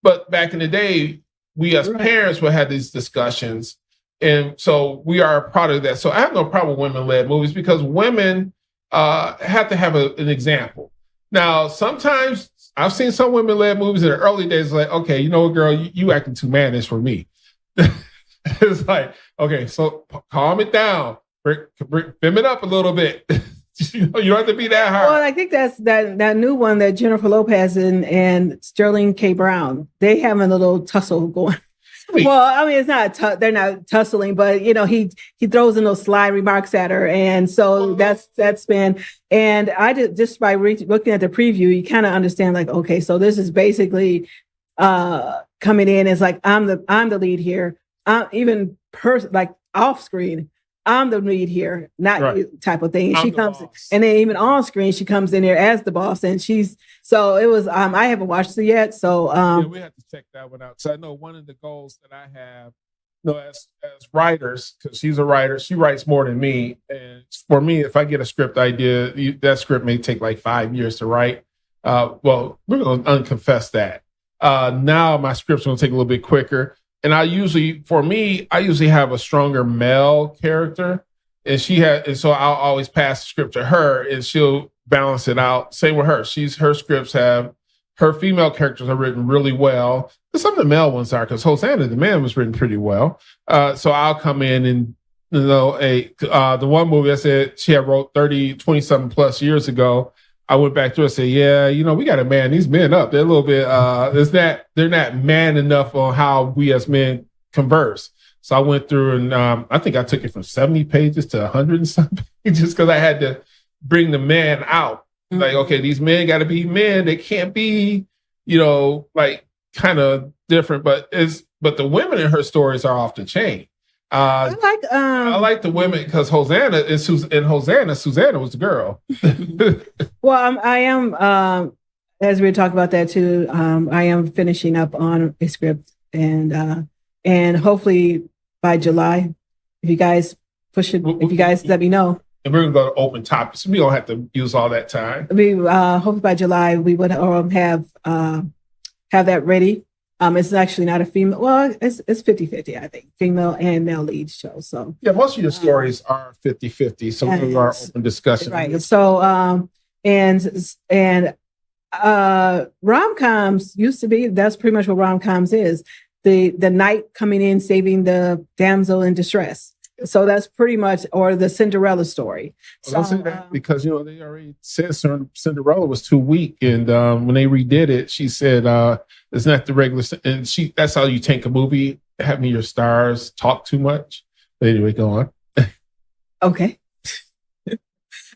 But back in the day, we as parents would have these discussions. And so we are a product of that. So I have no problem with women-led movies because women have to have an example. Now, sometimes I've seen some women-led movies in the early days, like, okay, you know what, girl, you acting too mannish for me. It's like, okay, so calm it down. Bim it up a little bit. You don't have to be that hard. Well, I think that's that new one that Jennifer Lopez and Sterling K. Brown, they have a little tussle going. Well, I mean, it's not they're not tussling, but he throws in those sly remarks at her, and so that's been. And I just by looking at the preview, you kind of understand, like, okay, so this is basically coming in as like I'm the lead here. Even like off screen, I'm the lead here, not you type of thing. And she comes, and then even on screen, she comes in there as the boss, and so it was. I haven't watched it yet, so we have to check that one out. So I know one of the goals that I have, as writers, because she's a writer, she writes more than me, and for me, if I get a script idea, that script may take like 5 years to write. Well, we're going to unconfess that. Now my script's going to take a little bit quicker. And I usually have a stronger male character, and so I'll always pass the script to her, and she'll balance it out. Same with her. Her female characters are written really well. Some of the male ones are, because Hosanna, the man, was written pretty well. So I'll come in and, the one movie I said she had wrote 20-something plus years ago. I went back to her and said, yeah, we got to man these men up. They're a little bit, they're not man enough on how we as men converse. So I went through and I think I took it from 70 pages to 100 and something pages because I had to bring the man out. Mm-hmm. Like, okay, these men got to be men. They can't be, like kind of different, but the women in her stories are off the chain. I like the women because Susanna was the girl. Well, I am, as we were talking about that too, I am finishing up on a script and hopefully by July, if you guys push it, if you guys let me know. And we're going to go to open topics. We don't have to use all that time. Hopefully by July, we would have that ready. It's actually not a female. Well, it's 50-50, I think. Female and male lead show. So yeah, most of your stories are 50-50. Some of them are open discussion. Right. So and rom-coms used to be, that's pretty much what rom-coms is. The knight coming in, saving the damsel in distress. So that's pretty much, or the Cinderella story. I'll say that because, they already said Cinderella was too weak. And when they redid it, she said, it's not the regular, and that's how you tank a movie, having your stars talk too much. But anyway, go on. Okay.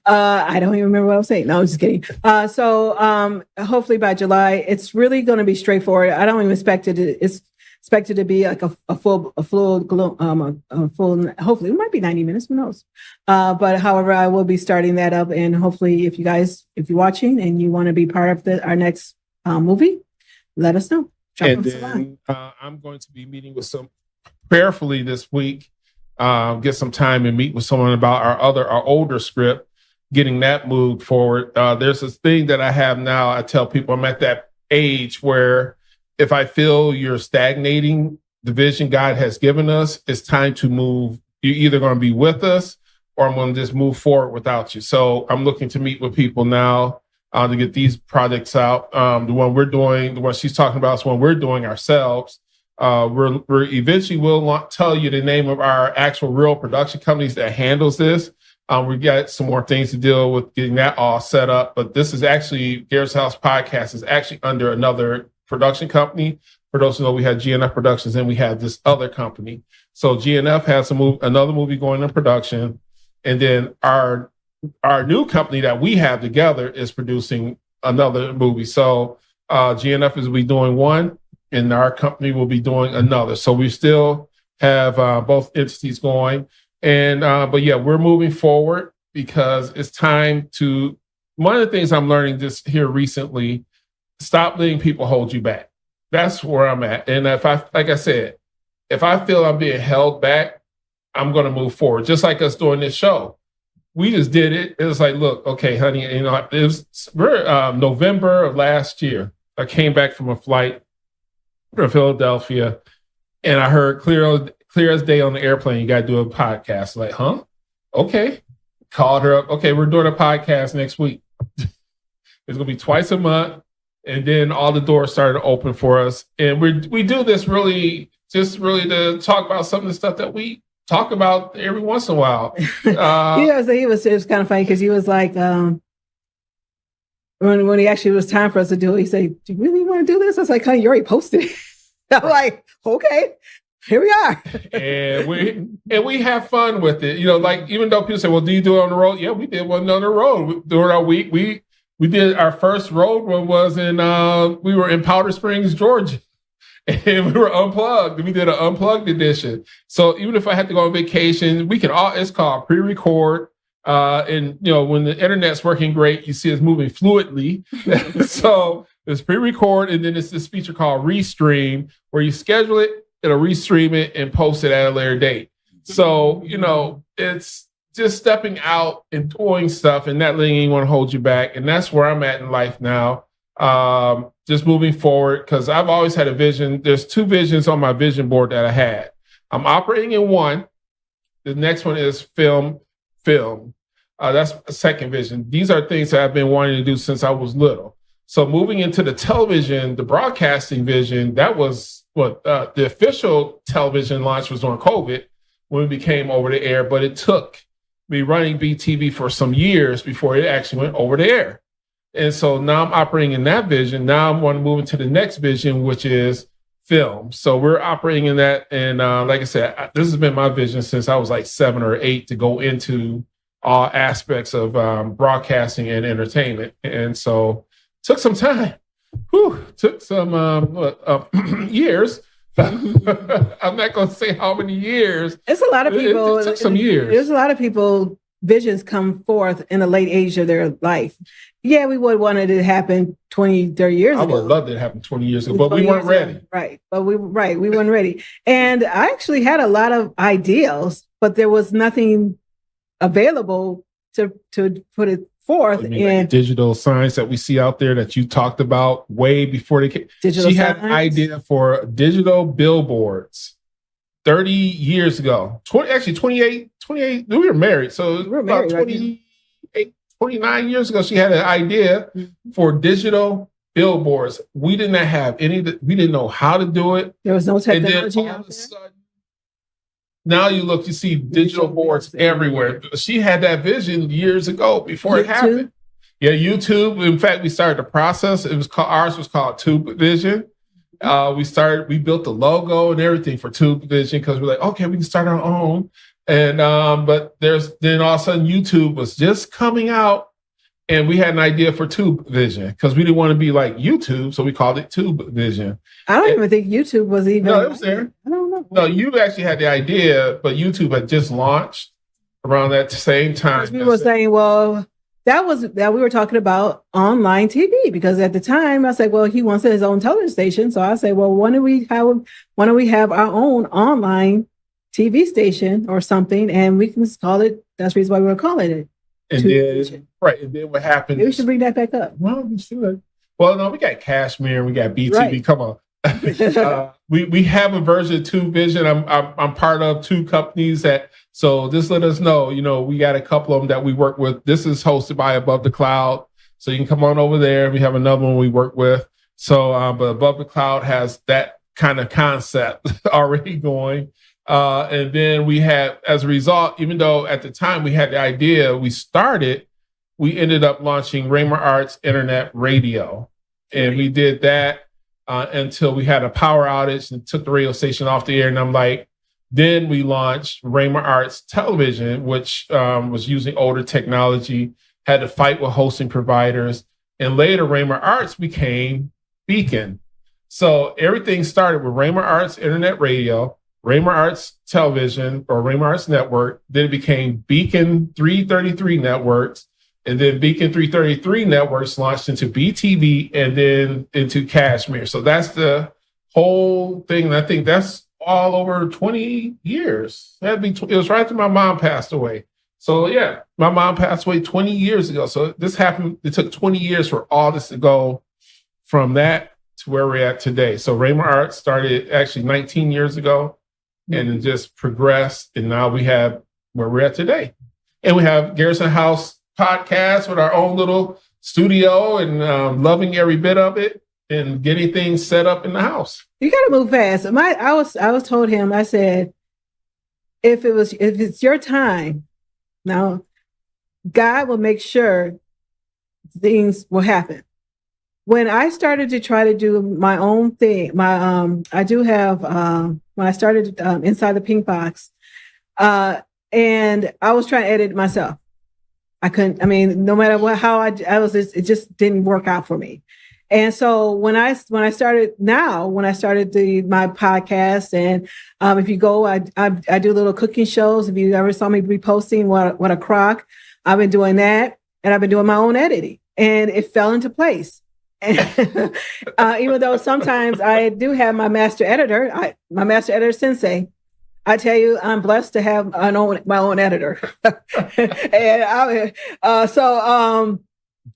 I don't even remember what I was saying. No, I'm just kidding. So hopefully by July, it's really going to be straightforward. I don't even expect it. It's expected to be like a full, hopefully it might be 90 minutes, who knows? But however, I will be starting that up. And hopefully if you're watching and you want to be part of our next movie, let us know. And then I'm going to be meeting with some prayerfully this week, get some time and meet with someone about our older script, getting that moved forward. There's this thing that I have now. I tell people I'm at that age where if I feel you're stagnating the vision God has given us, it's time to move. You're either going to be with us or I'm going to just move forward without you. So I'm looking to meet with people now to get these projects out. The one we're doing, the one she's talking about is one we're doing ourselves. We're eventually will tell you the name of our actual real production companies that handles this. We got some more things to deal with getting that all set up. But this is actually, Garrison House Podcast is actually under another production company. For those who know, we had GNF Productions and we have this other company. So GNF has another movie going in production. And then our new company that we have together is producing another movie. So GNF will be doing one and our company will be doing another. So we still have both entities going. And but yeah, we're moving forward because it's time to, one of the things I'm learning just here recently, stop letting people hold you back. That's where I'm at. And like I said, if I feel I'm being held back, I'm going to move forward. Just like us doing this show. We just did it. It was like, look, okay, honey, we're November of last year. I came back from a flight from Philadelphia and I heard clear as day on the airplane, you got to do a podcast. Like, huh? Okay. Called her up. Okay, we're doing a podcast next week. It's going to be twice a month. And then all the doors started to open for us. And we do this really to talk about some of the stuff that we talk about every once in a while. It was kind of funny because he was like, when he actually was time for us to do it, he said, do you really want to do this? I was like, honey, you already posted it. I'm like, okay, here we are. and we have fun with it. Like even though people say, well, do you do it on the road? Yeah, we did one on the road. During our week, we did our first road one was we were in Powder Springs, Georgia. And we were unplugged. We did an unplugged edition. So even if I had to go on vacation, it's called pre-record. And when the internet's working great, you see it's moving fluidly. So it's pre-record, and then it's this feature called Restream, where you schedule it, it'll restream it and post it at a later date. So, it's just stepping out and doing stuff and not letting anyone hold you back. And that's where I'm at in life now. Just moving forward, because I've always had a vision. There's two visions on my vision board that I had. I'm operating in one. The next one is film. That's a second vision. These are things that I've been wanting to do since I was little. So moving into the television, the broadcasting vision, that was what the official television launch was on COVID when we became over the air, but it took me running BTV for some years before it actually went over the air. And so now I'm operating in that vision. Now I'm going to move into the next vision, which is film. So we're operating in that. And like I said, this has been my vision since I was like 7 or 8 to go into all aspects of broadcasting and entertainment. And so it took some time. Took some years. I'm not going to say how many years. It's a lot of people. It took some years. There's a lot of people, visions come forth in the late age of their life. Yeah, we would want it to happen 20, 30 years ago. I would love it to happen 20 years ago, but we weren't ready. Right. But we weren't ready. And I actually had a lot of ideals, but there was nothing available to put it forth. Like digital signs that we see out there that you talked about way before they came. She had an idea for digital billboards 30 years ago. 28, we were married. So we were about married, 28, 29 years ago, she had an idea for digital billboards. We did not have we didn't know how to do it. There was no technology And then all out of a there. sudden, now you see digital boards everywhere. She had that vision years ago before it happened. Yeah, YouTube. In fact, we started the process. Ours was called Tube Vision. We built the logo and everything for Tube Vision because we're like, okay, we can start our own. And but then all of a sudden YouTube was just coming out, and we had an idea for Tube Vision because we didn't want to be like YouTube, so we called it Tube Vision. I don't even think YouTube was even. No, it was there. I don't know. No, you actually had the idea, but YouTube had just launched around that same time. We were saying, well, that we were talking about online TV because at the time I said, well, he wants his own television station, so I said, well, why don't we have our own online TV station or something, and we can just call it. That's the reason why we were calling it. And then what happened? Maybe we should bring that back up. Well, we should. Well, no, we got Cashmere, we got BTV. Right. Come on. We have a version of Tube Vision. I'm part of two companies so just let us know. We got a couple of them that we work with. This is hosted by Above the Cloud, so you can come on over there. We have another one we work with. So, but Above the Cloud has that kind of concept already going. And then we had, as a result, even though at the time we had the idea, we ended up launching Raymer Arts Internet Radio. And we did that until we had a power outage and took the radio station off the air. And then we launched Raymer Arts Television, which was using older technology, had to fight with hosting providers. And later, Raymer Arts became Beacon. So everything started with Raymer Arts Internet Radio, Raymer Arts Television, or Raymer Arts Network. Then it became Beacon 333 Networks. And then Beacon 333 Networks launched into BTV and then into Cashmere. So that's the whole thing. And I think that's all over 20 years. It was right after my mom passed away. So yeah, my mom passed away 20 years ago. So this happened. It took 20 years for all this to go from that to where we're at today. So Raymer Arts started actually 19 years ago. And it just progressed, and now we have where we're at today. And we have Garrison House podcast with our own little studio and loving every bit of it and getting things set up in the house. You got to move fast. I was told him, I said, if it's your time, now God will make sure things will happen. When I started to try to do my own thing, I do have when I started Inside the Pink Box, and I was trying to edit it myself. I couldn't. I mean, no matter how I was, it just didn't work out for me. And so when I started my podcast, and if you go, I do little cooking shows. If you ever saw me reposting what a crock, I've been doing that, and I've been doing my own editing, and it fell into place. Even though sometimes I do have my master editor sensei, I tell you, I'm blessed to have my own editor. And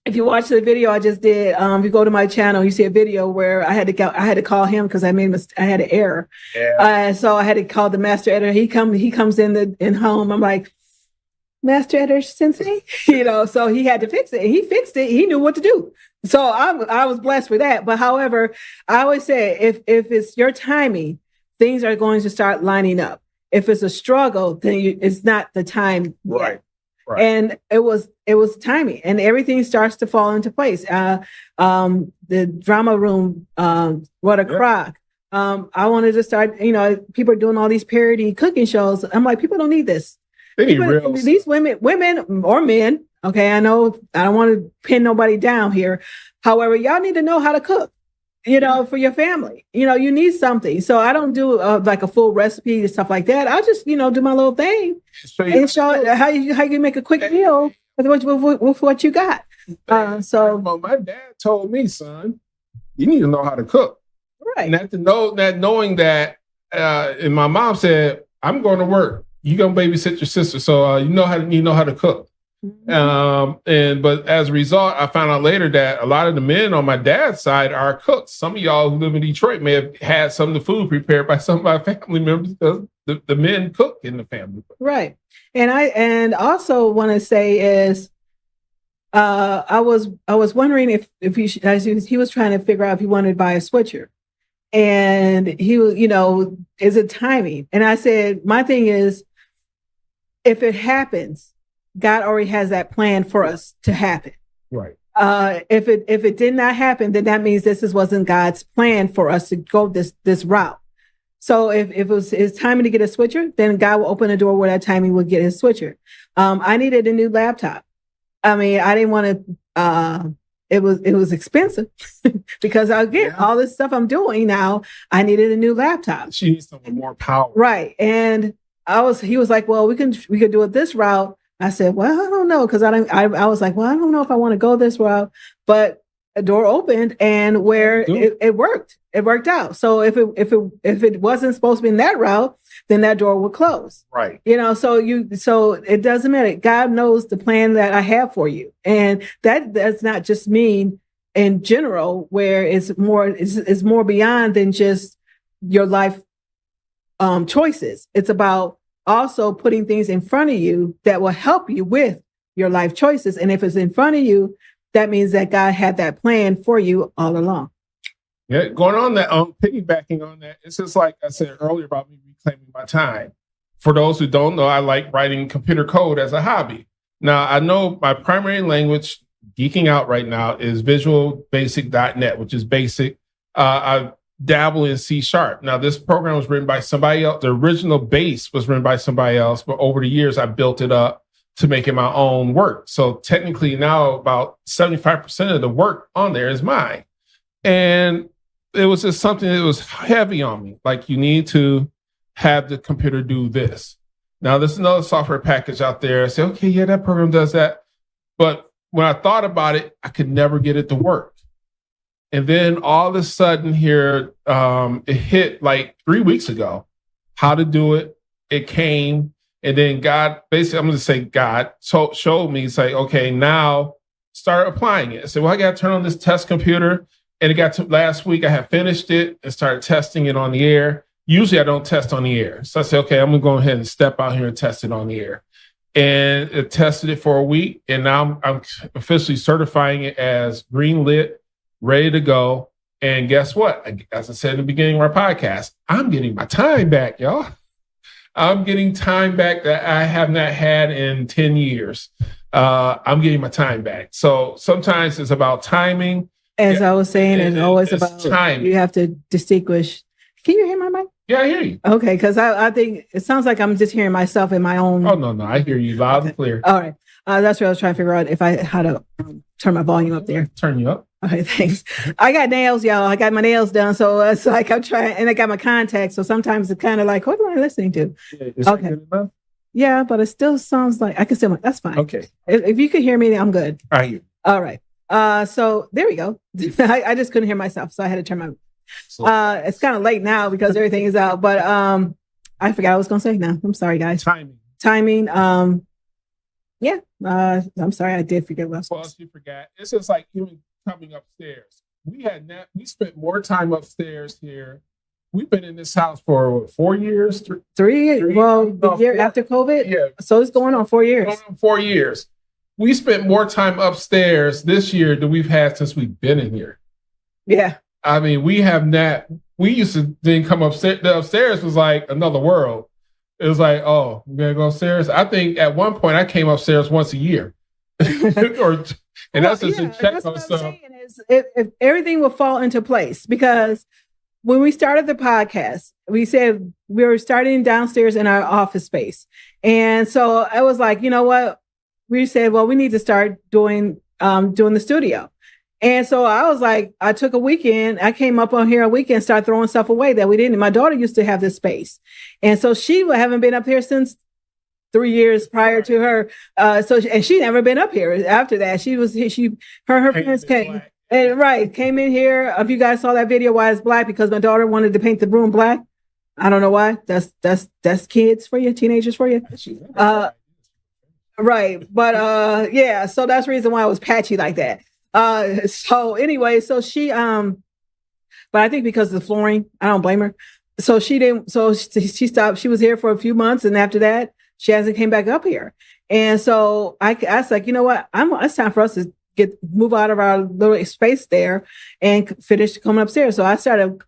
if you watch the video I just did, if you go to my channel, you see a video where I had to call him because I had an error. Yeah. So I had to call the master editor. He comes in home. I'm like, Master Editor Sensei, so he had to fix it. He fixed it. He knew what to do. So I was blessed with that. But however, I always say, if it's your timing, things are going to start lining up. If it's a struggle, then it's not the time. Right. Right. And it was timing, and everything starts to fall into place. The drama room, what a crock. I wanted to start, people are doing all these parody cooking shows. I'm like, people don't need this. These women or men, okay, I know I don't want to pin nobody down here. However, y'all need to know how to cook, for your family. You need something. So I don't do like a full recipe and stuff like that. I'll just, do my little thing and show how you make a quick meal with what you got. Well, my dad told me, son, you need to know how to cook. Right. Not knowing that, and my mom said, I'm going to work. You gonna babysit your sister, so you know how to cook. Mm-hmm. But as a result, I found out later that a lot of the men on my dad's side are cooks. Some of y'all who live in Detroit may have had some of the food prepared by some of my family members because the men cook in the family. Right. And also want to say is I was wondering if he was trying to figure out if he wanted to buy a switcher, and he was, is it timing? And I said, my thing is, if it happens, God already has that plan for us to happen. Right. If it did not happen, then that means wasn't God's plan for us to go this route. So if it's timing to get a switcher, then God will open a door where that timing will get his switcher. I needed a new laptop. I mean, I didn't want to. It was expensive because again, all this stuff I'm doing now, I needed a new laptop. She needs something more power, right? And he was like, well, we could do it this route. I said, well, I don't know, because I was like, well, I don't know if I want to go this route, but a door opened and where it worked. It worked out. So if it wasn't supposed to be in that route, then that door would close. Right. So it doesn't matter. God knows the plan that I have for you. And that does not just mean in general, where it's more beyond than just your life choices. It's about also putting things in front of you that will help you with your life choices. And if it's in front of you, that means that God had that plan for you all along. Yeah, going on that, piggybacking on that, it's just like I said earlier about me reclaiming my time. For those who don't know, I like writing computer code as a hobby. Now, I know my primary language, geeking out right now, is Visual Basic.net, which is basic. I dabble in C#. Now, this program was written by somebody else. The original base was written by somebody else, but over the years, I built it up to make it my own work. So technically now about 75% of the work on there is mine. And it was just something that was heavy on me. Like, you need to have the computer do this. Now, there's another software package out there. I say, okay, yeah, that program does that. But when I thought about it, I could never get it to work. And then all of a sudden here, it hit like 3 weeks ago, how to do it. It came. And then God, basically, I'm going to say God showed me, say, okay, now start applying it. I said, well, I got to turn on this test computer. And it got to last week, I had finished it and started testing it on the air. Usually I don't test on the air. So I said, okay, I'm going to go ahead and step out here and test it on the air. And it tested it for a week. And now I'm officially certifying it as green lit, ready to go. And guess what? As I said in the beginning of our podcast, I'm getting my time back, y'all. I'm getting time back that I have not had in 10 years. I'm getting my time back. So sometimes it's about timing. As I was saying, it's always about timing. You have to distinguish. Can you hear my mic? Yeah, I hear you. Okay, because I think it sounds like I'm just hearing myself in my own. Oh, no, I hear you loud and clear. All right. That's what I was trying to figure out how to turn my volume up there. Turn you up. Okay, thanks. I got nails, y'all. I got my nails done. So it's like I'm trying, and I got my contacts. So sometimes it's kind of like, what am I listening to? Yeah, okay. Yeah, but it still sounds like I can still, that's fine. Okay. If you could hear me, I'm good. I hear you. All right. So there we go. I just couldn't hear myself. So I had to turn my, it's kind of late now because everything is out, but I forgot what I was going to say now. I'm sorry, guys. Timing. Yeah. I'm sorry. I did forget what I was saying. Well, you forgot. It's just like even coming upstairs. We spent more time upstairs here. We've been in this house for 4 years? Three? Well, the year after COVID? Yeah. So it's going on 4 years. Going on 4 years. We spent more time upstairs this year than we've had since we've been in here. Yeah. I mean, we have not, we used to then come upstairs. The upstairs was like another world. It was like, oh, we're going to go upstairs. I think at one point I came upstairs once a year. And that's just to check on stuff. Saying is if everything will fall into place, because when we started the podcast, we said we were starting downstairs in our office space. And so I was like, you know what? We said, well, we need to start doing the studio. And so I was like, I took a weekend. I came up on here a weekend, started throwing stuff away that we didn't. My daughter used to have this space. And so she haven't been up here since 3 years prior to her. And she never been up here after that. Her friends came. And, came in here. If you guys saw that video, why it's black, because my daughter wanted to paint the room black. I don't know why. That's kids for you, teenagers for you. Right. But yeah, so that's the reason why it was patchy like that. So anyway, so she but I think because of the flooring, I don't blame her. So she stopped. She was here for a few months, and after that, she hasn't came back up here. And so I was like, you know what? It's time for us to move out of our little space there and finish coming upstairs. So I started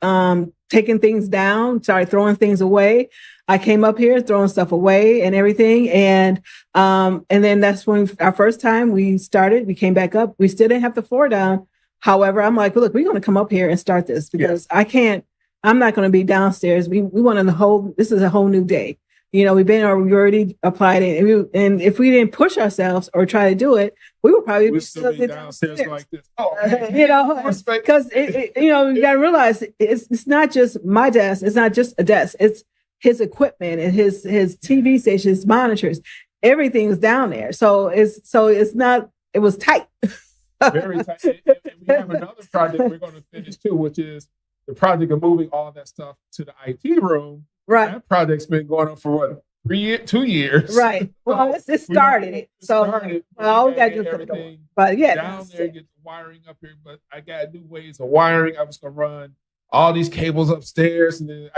taking things down, started throwing things away. I came up here throwing stuff away and everything. And then that's when our first time we started, we came back up. We still didn't have the floor down. However, I'm like, well, look, we're going to come up here and start this because I'm not going to be downstairs. We want this is a whole new day. You know, we already applied it. And if we didn't push ourselves or try to do it, we would probably still be downstairs like this. Because you got to realize it's not just my desk. It's not just a desk. It's his equipment and his TV station, his monitors. Everything's down there. So it's not. It was tight. Very tight. And we have another project we're going to finish too, which is the project of moving all that stuff to the IT room. Right. That project's been going on for what, 2 years? Right. Well, it started. All we got to do is everything. But down there, get the wiring up here. But I got new ways of wiring. I was gonna run all these cables upstairs, and then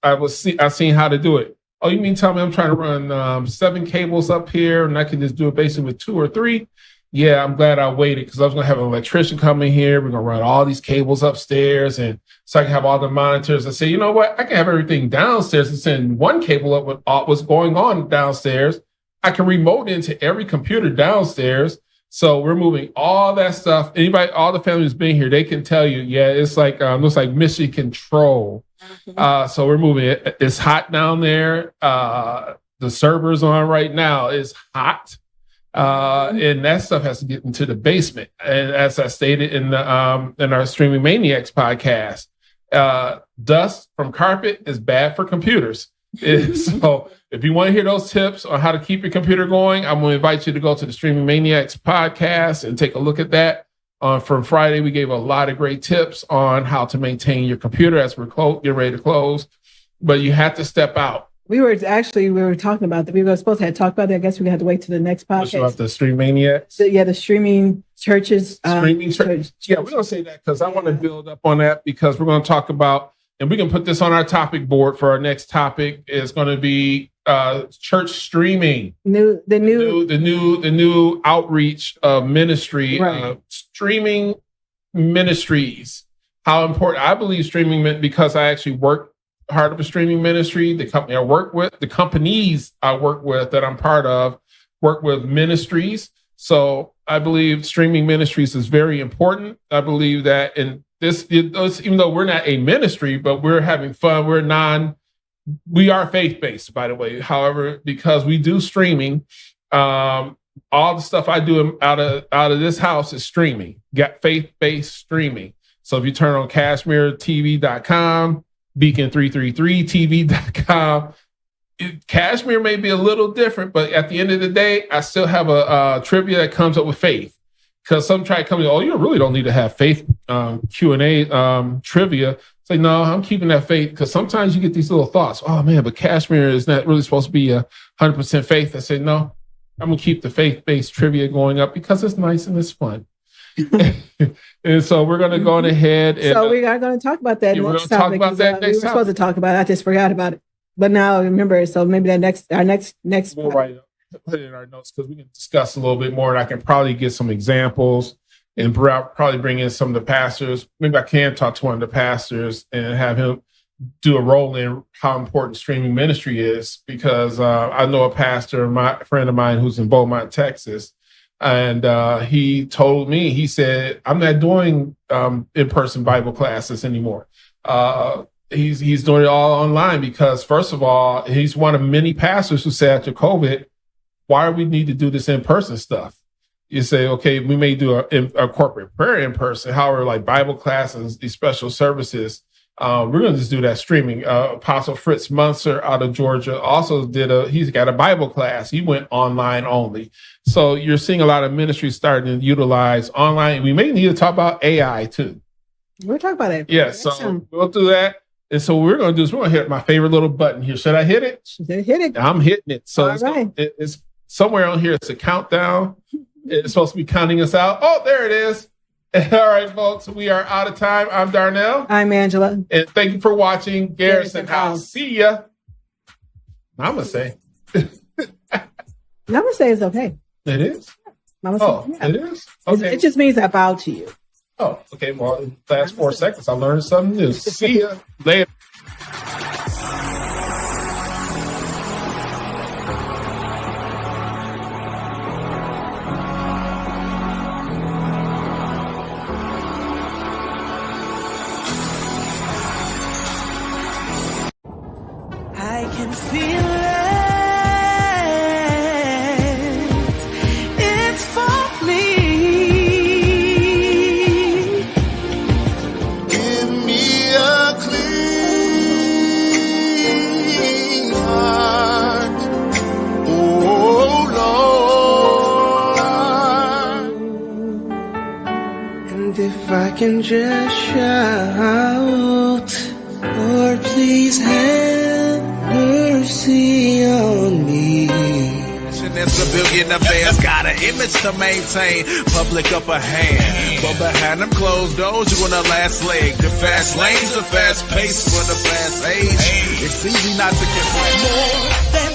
I seen how to do it. Oh, you mean tell me I'm trying to run 7 cables up here, and I can just do it basically with 2 or 3? Yeah, I'm glad I waited because I was going to have an electrician come in here. We're going to run all these cables upstairs and so I can have all the monitors. I say, you know what? I can have everything downstairs and send one cable up with what's going on downstairs. I can remote into every computer downstairs. So we're moving all that stuff. All the families been here, they can tell you, it's like, looks like mission control. So we're moving it. It's hot down there. The server's on right now. It's hot. And that stuff has to get into the basement. And as I stated in our Streaming Maniacs podcast, dust from carpet is bad for computers. So if you want to hear those tips on how to keep your computer going, I'm going to invite you to go to the Streaming Maniacs podcast and take a look at that. From Friday, we gave a lot of great tips on how to maintain your computer as we're getting ready to close. But you have to step out. We were talking about that. We were supposed to have talked about that. I guess we had to wait to the next podcast. About the Stream Maniacs? The streaming churches. Streaming church. Yeah, we're going to say that because I want to build up on that because we're going to talk about, and we can put this on our topic board for our next topic. Is going to be church streaming. The new outreach of ministry, right. Streaming ministries. How important I believe streaming because I actually work part of a streaming ministry. The company I work with, the companies I work with that I'm part of, work with ministries. So I believe streaming ministries is very important. I believe that in this, even though we're not a ministry, but we're having fun. We are faith-based, by the way. However, because we do streaming, all the stuff I do out of this house is streaming. Got faith-based streaming. So if you turn on CashmereTV.com, Beacon333TV.com. Cashmere may be a little different, but at the end of the day, I still have a trivia that comes up with faith. Because some try to come in, you really don't need to have faith Q&A trivia. It's like, no, I'm keeping that faith because sometimes you get these little thoughts. Oh, man, but Cashmere is not really supposed to be 100% faith. I say, no, I'm going to keep the faith-based trivia going up because it's nice and it's fun. And so we're going to go on ahead. And, so we are going to talk about that next topic. Talk about that next we were supposed to talk about it. I just forgot about it. But now I remember it. So maybe our next. We'll put it in our notes because we can discuss a little bit more and I can probably get some examples and probably bring in some of the pastors. Maybe I can talk to one of the pastors and have him do a role in how important streaming ministry is because I know a pastor, a friend of mine who's in Beaumont, Texas. And he told me, he said, I'm not doing in-person Bible classes anymore. He's doing it all online because, first of all, he's one of many pastors who said after COVID, why do we need to do this in-person stuff? You say, okay, we may do a corporate prayer in person. However, like Bible classes, these special services, we're going to just do that streaming. Apostle Fritz Munzer out of Georgia also he's got a Bible class. He went online only. So you're seeing a lot of ministries starting to utilize online. We may need to talk about AI too. We'll talk about it. Yeah, so we'll do that. And so what we're going to do is we're going to hit my favorite little button here. Should I hit it? Hit it. I'm hitting it. So it's it's somewhere on here. It's a countdown. It's supposed to be counting us out. Oh, there it is. All right, folks, we are out of time. I'm Darnell. I'm Angela. And thank you for watching Garrison House. See ya. I'm going to say. Mama say it's okay. It is? Mama Oh, say, yeah. it is? Okay. It just means I bow to you. Oh, okay. Well, in the last 4 seconds, I learned something new. See ya later. I can feel it. It's falling. Give me a clean heart, oh Lord. And if I can just shout, Lord, please have mercy on me. And civilian affairs got an image to maintain, public upper hand. But behind them closed doors, you on the last leg. The fast lane's a fast pace for the fast age. It's easy not to complain. More than